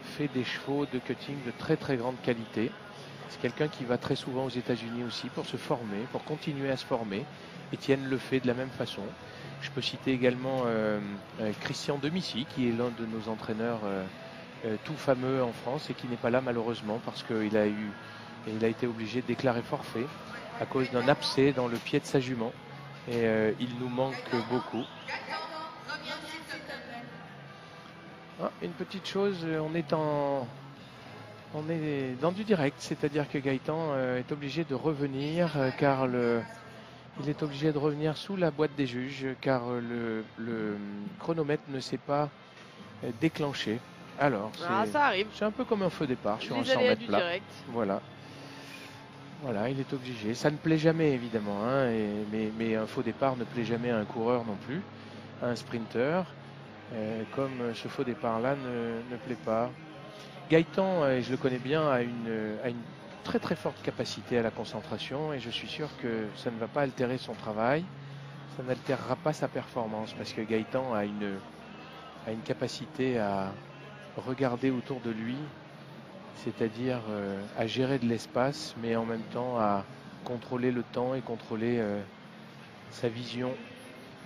fait des chevaux de cutting de très très grande qualité. C'est quelqu'un qui va très souvent aux États-Unis aussi pour se former, pour continuer à se former. Étienne le fait de la même façon. Je peux citer également Christian Demicy, qui est l'un de nos entraîneurs tout fameux en France et qui n'est pas là malheureusement parce qu'il a été obligé de déclarer forfait à cause d'un abcès dans le pied de sa jument. Et il nous manque beaucoup. Ah, une petite chose, on est dans du direct, c'est-à-dire que Gaëtan est obligé de revenir car il est obligé de revenir sous la boîte des juges car le chronomètre ne s'est pas déclenché. Alors, ça arrive. C'est un peu comme un feu départ sur un 100 mètres plat. Voilà. Voilà, il est obligé. Ça ne plaît jamais évidemment, hein, mais un faux départ ne plaît jamais à un coureur non plus, à un sprinter, comme ce faux départ-là ne plaît pas. Gaëtan, je le connais bien, a une très très forte capacité à la concentration et je suis sûr que ça ne va pas altérer son travail, ça n'altérera pas sa performance parce que Gaëtan a une capacité à regarder autour de lui c'est-à-dire à gérer de l'espace, mais en même temps à contrôler le temps et contrôler sa vision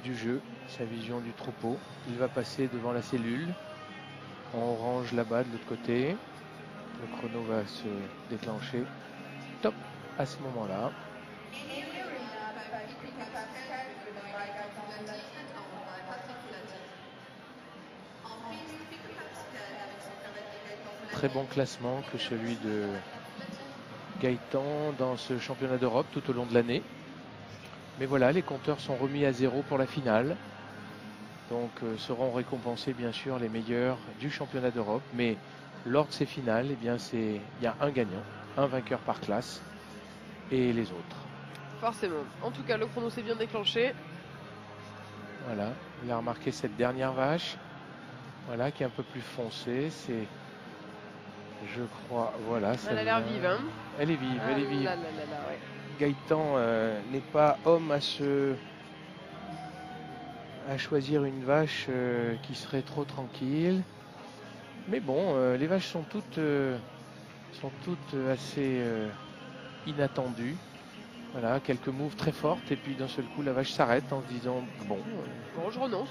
du jeu, sa vision du troupeau. Il va passer devant la cellule, en orange là-bas de l'autre côté. Le chrono va se déclencher. Top à ce moment-là. Très bon classement que celui de Gaëtan dans ce championnat d'Europe tout au long de l'année. Mais voilà, les compteurs sont remis à zéro pour la finale. Donc seront récompensés bien sûr les meilleurs du championnat d'Europe. Mais lors de ces finales, eh bien, il y a un gagnant, un vainqueur par classe et les autres. Forcément. En tout cas, le chrono s'est bien déclenché. Voilà, il a remarqué cette dernière vache. Voilà, qui est un peu plus foncée. C'est, je crois, voilà. Elle a l'air vive, hein. Elle est vive, elle est vive. Là, ouais. Gaëtan n'est pas homme à choisir une vache qui serait trop tranquille. Mais bon, les vaches sont toutes assez inattendues. Voilà, quelques moves très fortes et puis d'un seul coup la vache s'arrête en se disant bon, je renonce.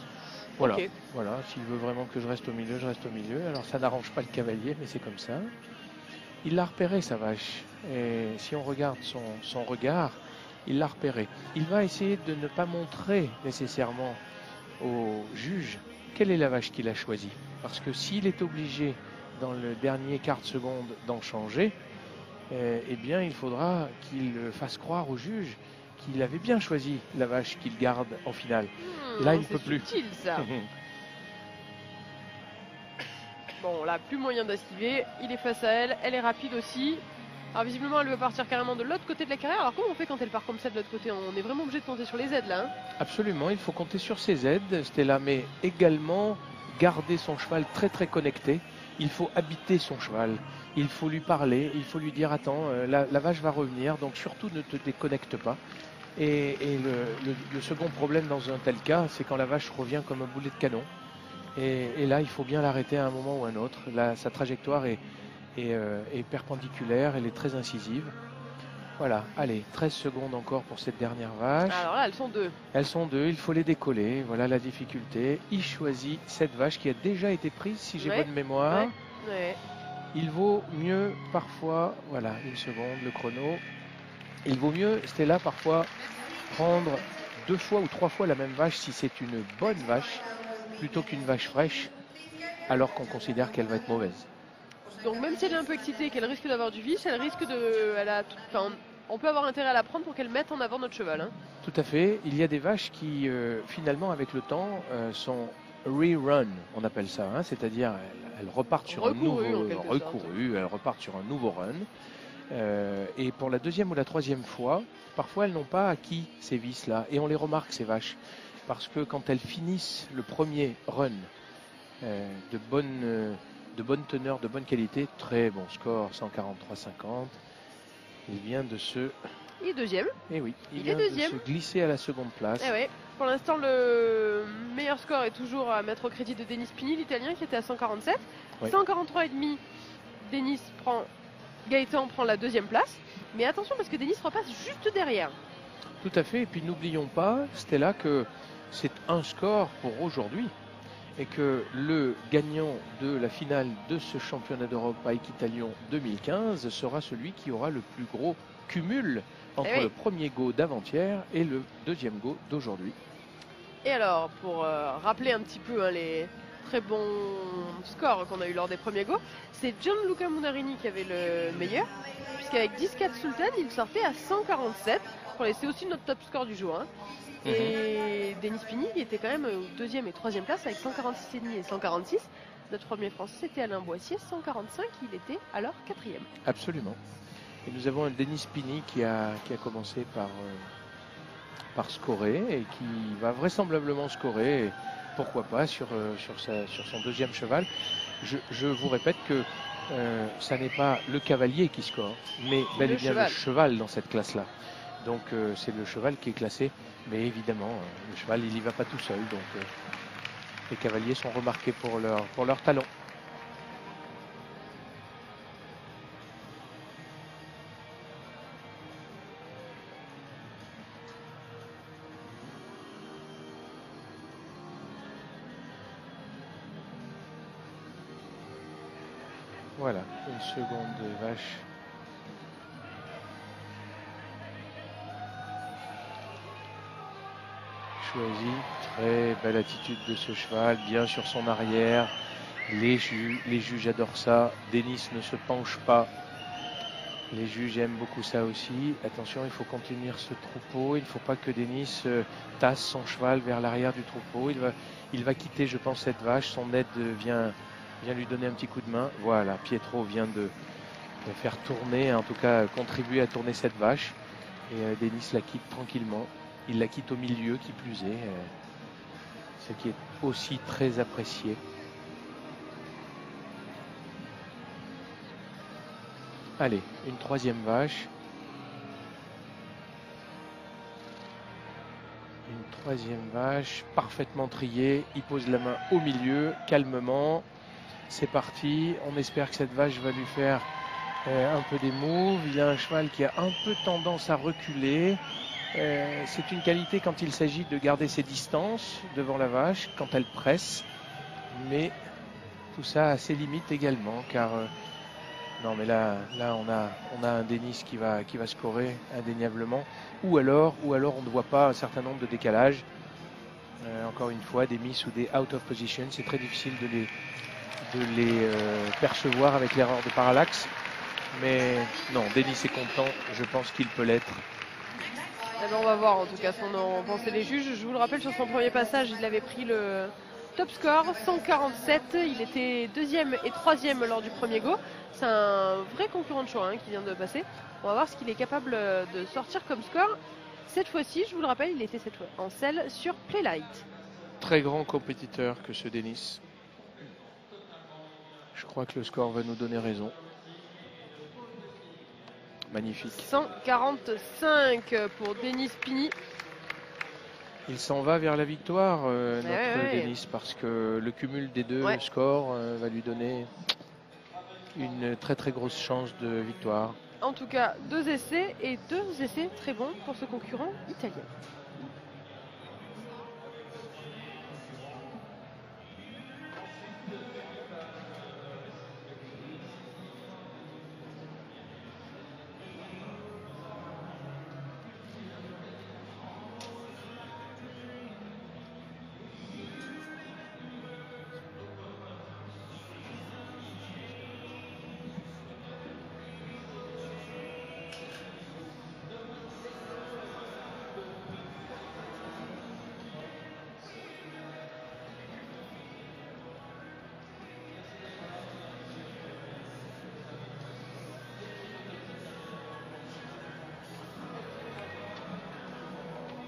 Voilà, Okay. voilà, s'il veut vraiment que je reste au milieu, je reste au milieu. Alors ça n'arrange pas le cavalier, mais c'est comme ça. Il l'a repéré sa vache. Et si on regarde son regard, il l'a repéré. Il va essayer de ne pas montrer nécessairement au juge quelle est la vache qu'il a choisie. Parce que s'il est obligé dans le dernier quart de seconde d'en changer, eh bien il faudra qu'il fasse croire au juge qu'il avait bien choisi la vache qu'il garde en finale. Là, il ne peut plus. C'est subtil, ça. Bon, là, plus moyen d'esquiver. Il est face à elle. Elle est rapide aussi. Alors, visiblement, elle veut partir carrément de l'autre côté de la carrière. Alors, comment on fait quand elle part comme ça de l'autre côté? On est vraiment obligé de compter sur les aides, là, hein? Absolument, il faut compter sur ses aides, Stella, mais également garder son cheval très, très connecté. Il faut habiter son cheval. Il faut lui parler. Il faut lui dire, attends, la vache va revenir, donc surtout ne te déconnecte pas. Et le second problème dans un tel cas, c'est quand la vache revient comme un boulet de canon. Et là, il faut bien l'arrêter à un moment ou à un autre. Là, sa trajectoire est perpendiculaire, elle est très incisive. Voilà, allez, 13 secondes encore pour cette dernière vache. Alors là, elles sont deux. Elles sont deux, il faut les décoller. Voilà la difficulté. Il choisit cette vache qui a déjà été prise, si j'ai bonne mémoire. Ouais. Il vaut mieux parfois, voilà, une seconde, le chrono. Il vaut mieux, Stella, parfois prendre 2 fois ou 3 fois la même vache si c'est une bonne vache, plutôt qu'une vache fraîche, alors qu'on considère qu'elle va être mauvaise. Donc même si elle est un peu excitée et qu'elle risque d'avoir du vice, elle risque de... on peut avoir intérêt à la prendre pour qu'elle mette en avant notre cheval, hein. Tout à fait. Il y a des vaches qui, finalement, avec le temps, sont rerun, on appelle ça, hein, c'est-à-dire elles repartent sur un nouveau recouru, elles repartent sur un nouveau run. Et pour la deuxième ou la troisième fois, parfois elles n'ont pas acquis ces vices-là. Et on les remarque, ces vaches. Parce que quand elles finissent le premier run de bonne teneur, de bonne qualité, très bon score, 143,50, il vient de se... Il est deuxième. Eh oui, il est deuxième. De se glisser à la seconde place. Eh oui. Pour l'instant, le meilleur score est toujours à mettre au crédit de Denis Pini, l'Italien, qui était à 147. Oui. 143,5, Gaëtan prend la deuxième place. Mais attention, parce que Denis repasse juste derrière. Tout à fait. Et puis n'oublions pas, Stella, que c'est un score pour aujourd'hui. Et que le gagnant de la finale de ce championnat d'Europe à Equitalion 2015 sera celui qui aura le plus gros cumul entre le premier go d'avant-hier et le deuxième go d'aujourd'hui. Et alors, pour rappeler un petit peu les très bons scores qu'on a eu lors des premiers go, c'est Gianluca Munarini qui avait le meilleur, puisqu'avec 10-4 Sultan, il sortait à 147. C'est aussi notre top score du jour, hein. Et Denis Pini, il était quand même au deuxième et troisième place avec 146,5 et 146. Notre premier français, c'était Alain Boissier, 145. Il était alors quatrième. Absolument. Et nous avons un Denis Pini qui a commencé par scorer et qui va vraisemblablement scorer, pourquoi pas, sur son deuxième cheval. Je vous répète que ça n'est pas le cavalier qui score, mais bel et bien le cheval dans cette classe-là. Donc c'est le cheval qui est classé, mais évidemment le cheval il n'y va pas tout seul, donc les cavaliers sont remarqués pour leur talent. Voilà, une seconde de vache. Choisi, très belle attitude de ce cheval, bien sur son arrière. Les juges adorent ça. Denis ne se penche pas. Les juges aiment beaucoup ça aussi. Attention, il faut contenir ce troupeau. Il ne faut pas que Denis tasse son cheval vers l'arrière du troupeau. Il va quitter, je pense, cette vache. Son aide vient lui donner un petit coup de main. Voilà, Pietro vient de faire tourner, en tout cas contribuer à tourner cette vache. Et Denis la quitte tranquillement. Il la quitte au milieu, qui plus est, ce qui est aussi très apprécié. Allez, une troisième vache. Une troisième vache, parfaitement triée. Il pose la main au milieu, calmement. C'est parti. On espère que cette vache va lui faire un peu des moves. Il a un cheval qui a un peu tendance à reculer. C'est une qualité quand il s'agit de garder ses distances devant la vache, quand elle presse. Mais tout ça a ses limites également, car non, mais là on a un Denis qui va scorer indéniablement. Ou alors on ne voit pas un certain nombre de décalages. Encore une fois, des miss ou des out of position, c'est très difficile de les percevoir avec l'erreur de parallaxe. Mais non, Denis est content, je pense qu'il peut l'être. Eh ben, on va voir en tout cas ce qu'en ont pensé les juges. Je vous le rappelle, sur son premier passage, il avait pris le top score, 147. Il était deuxième et troisième lors du premier go. C'est un vrai concurrent de choix qui vient de passer. On va voir ce qu'il est capable de sortir comme score. Cette fois-ci, je vous le rappelle, il était cette fois en selle sur Playlight. Très grand compétiteur que ce Denis. Je crois que le score va nous donner raison. Magnifique. 145 pour Denis Pini. Il s'en va vers la victoire, notre Denis, parce que le cumul des deux scores va lui donner une très très grosse chance de victoire. En tout cas, 2 essais et 2 essais très bons pour ce concurrent italien.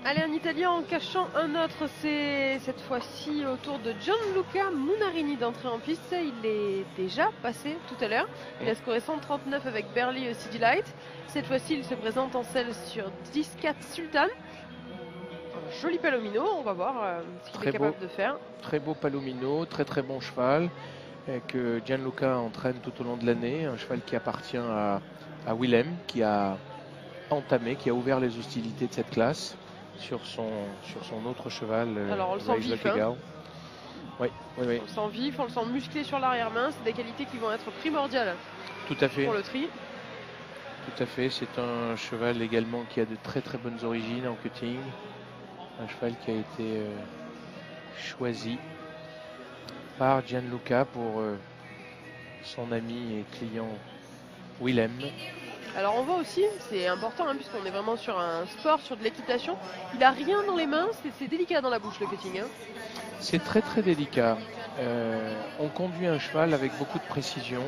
Allez, un Italien en cachant un autre, c'est cette fois-ci au tour de Gianluca Munarini d'entrer en piste. Il est déjà passé tout à l'heure. Il a scoré 139 avec Berly City Light. Cette fois-ci, il se présente en selle sur 10-4 Sultan. Un joli palomino, on va voir ce qu'il est capable de faire. Très beau palomino, très très bon cheval que Gianluca entraîne tout au long de l'année. Un cheval qui appartient à Willem, qui a entamé, qui a ouvert les hostilités de cette classe sur son autre cheval. Alors on le sent vif. Oui. On le sent vif, on le sent musclé sur l'arrière-main. C'est des qualités qui vont être primordiales tout à fait. Pour le tri. Tout à fait. C'est un cheval également qui a de très très bonnes origines en cutting. Un cheval qui a été choisi par Gianluca pour son ami et client Willem. Alors on voit aussi, c'est important puisqu'on est vraiment sur un sport, sur de l'équitation. Il n'a rien dans les mains, c'est délicat dans la bouche le cutting. C'est très très délicat. On conduit un cheval avec beaucoup de précision.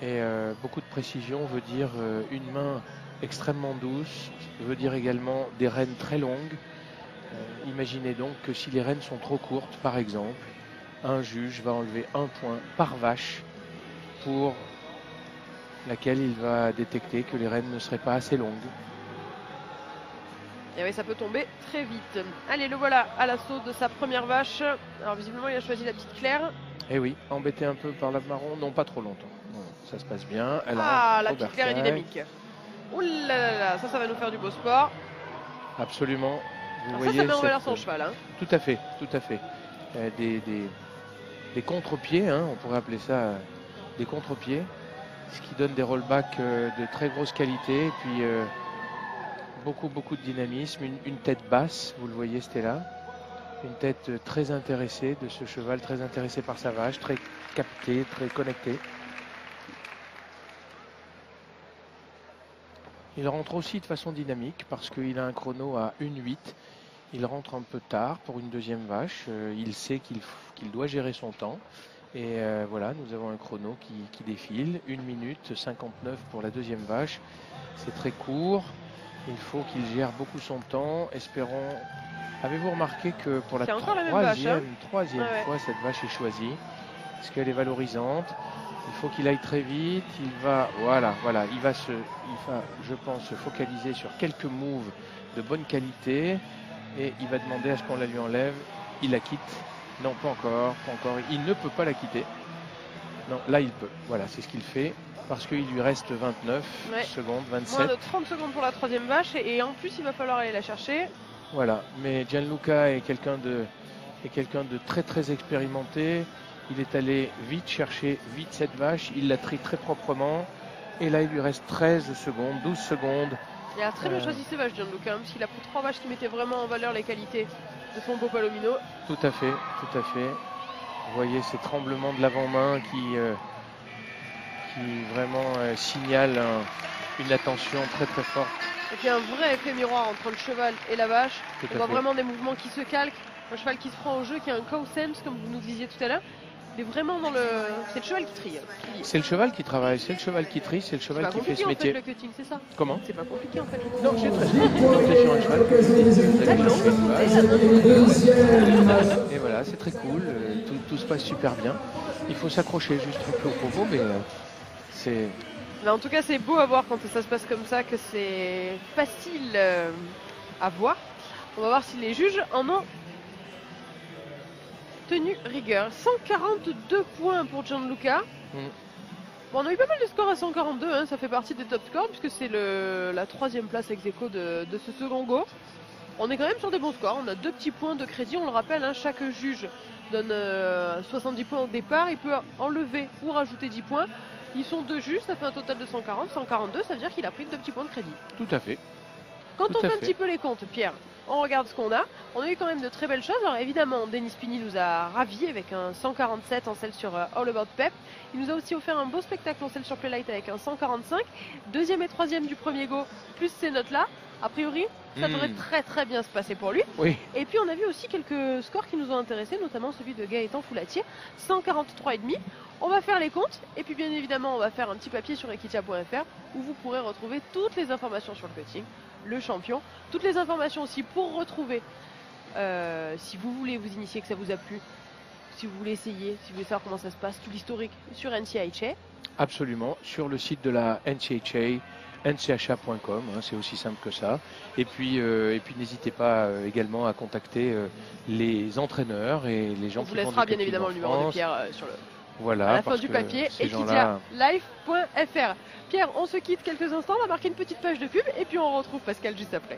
Et beaucoup de précision veut dire une main extrêmement douce, veut dire également des rênes très longues. Imaginez donc que si les rênes sont trop courtes, par exemple, un juge va enlever un point par vache pour laquelle il va détecter que les rênes ne seraient pas assez longues. Et oui, ça peut tomber très vite. Allez, le voilà à l'assaut de sa première vache. Alors visiblement, il a choisi la petite Claire. Et oui, embêté un peu par la marron, non pas trop longtemps. Non, ça se passe bien. La petite Claire est dynamique. Ouh là là là, ça va nous faire du beau sport. Absolument. Vous voyez, ça met en valeur son cheval. Tout à fait, tout à fait. Des contre-pieds, on pourrait appeler ça des contre-pieds. ce qui donne des rollbacks de très grosse qualité. Et puis beaucoup de dynamisme, une tête basse, vous le voyez Stella, une tête très intéressée de ce cheval, très intéressé par sa vache, très capté, très connecté. Il rentre aussi de façon dynamique parce qu'il a un chrono à 1,8. Il rentre un peu tard pour une deuxième vache. Il sait qu'il doit gérer son temps. Et voilà, nous avons un chrono qui défile. 1 minute 59 pour la deuxième vache. C'est très court. Il faut qu'il gère beaucoup son temps. Espérons. Avez-vous remarqué que pour la troisième fois, cette vache est choisie? Est-ce qu'elle est valorisante? Il faut qu'il aille très vite. Il va, il va, je pense, se focaliser sur quelques moves de bonne qualité. Et il va demander à ce qu'on la lui enlève. Il la quitte. Non, pas encore. Il ne peut pas la quitter. Non, là, il peut. Voilà, c'est ce qu'il fait. Parce qu'il lui reste 29 secondes, 27. Moins de 30 secondes pour la troisième vache. Et en plus, il va falloir aller la chercher. Voilà. Mais Gianluca est quelqu'un de très expérimenté. Il est allé vite chercher cette vache. Il la trie très proprement. Et là, il lui reste 13 secondes, 12 secondes. Il a très bien choisi ses vaches, Gianluca, parce qu'il a pris 3 vaches qui mettaient vraiment en valeur les qualités de son beau Palomino. Tout à fait. Vous voyez ces tremblements de l'avant-main qui vraiment signalent une attention très forte. Et puis un vrai effet miroir entre le cheval et la vache. On voit vraiment des mouvements qui se calquent. Un cheval qui se prend au jeu, qui a un cow sense, comme vous nous disiez tout à l'heure. Il est vraiment dans le... C'est le cheval qui trie. C'est le cheval qui travaille, c'est le cheval qui trie, c'est le cheval qui fait ce métier. C'est pas compliqué en fait le cutting, c'est ça? Comment? C'est pas compliqué en fait. Non, c'est très simple. Monter sur un cheval. Et voilà, c'est très cool. Tout se passe super bien. Il faut s'accrocher juste un peu au propos, mais c'est... Mais en tout cas, c'est beau à voir quand ça se passe comme ça, que c'est facile à voir. On va voir si les juges en ont tenu rigueur. 142 points pour Gianluca. Bon, on a eu pas mal de scores à 142, hein. Ça fait partie des top scores puisque c'est la troisième place ex aequo de ce second go. On est quand même sur des bons scores. On a 2 petits points de crédit, on le rappelle, hein. Chaque juge donne 70 points au départ. Il peut enlever ou rajouter 10 points. Ils sont 2 juges, ça fait un total de 140. 142, ça veut dire qu'il a pris 2 petits points de crédit. Tout à fait. Quand on fait un petit peu les comptes, Pierre, on regarde ce qu'on a. On a eu quand même de très belles choses. Alors évidemment, Denis Pini nous a ravis avec un 147 en selle sur All About Pep. Il nous a aussi offert un beau spectacle en selle sur Playlight avec un 145. Deuxième et troisième du premier go, plus ces notes-là. A priori, ça devrait très bien se passer pour lui. Oui. Et puis on a vu aussi quelques scores qui nous ont intéressés, notamment celui de Gaëtan Foulatier, 143,5. On va faire les comptes et puis bien évidemment on va faire un petit papier sur equitia.fr où vous pourrez retrouver toutes les informations sur le cutting, le champion, toutes les informations aussi pour retrouver, si vous voulez vous initier, que ça vous a plu, si vous voulez essayer, si vous voulez savoir comment ça se passe, tout l'historique sur NCHA. Absolument, sur le site de la NCHA. ncha.com, hein, c'est aussi simple que ça. Et puis n'hésitez pas également à contacter les entraîneurs et les gens qui font du cutting. On vous laissera bien évidemment le numéro de Pierre sur à la fin du papier, equitia.live.fr. Pierre, on se quitte quelques instants, on va marquer une petite page de pub et puis on retrouve Pascal juste après.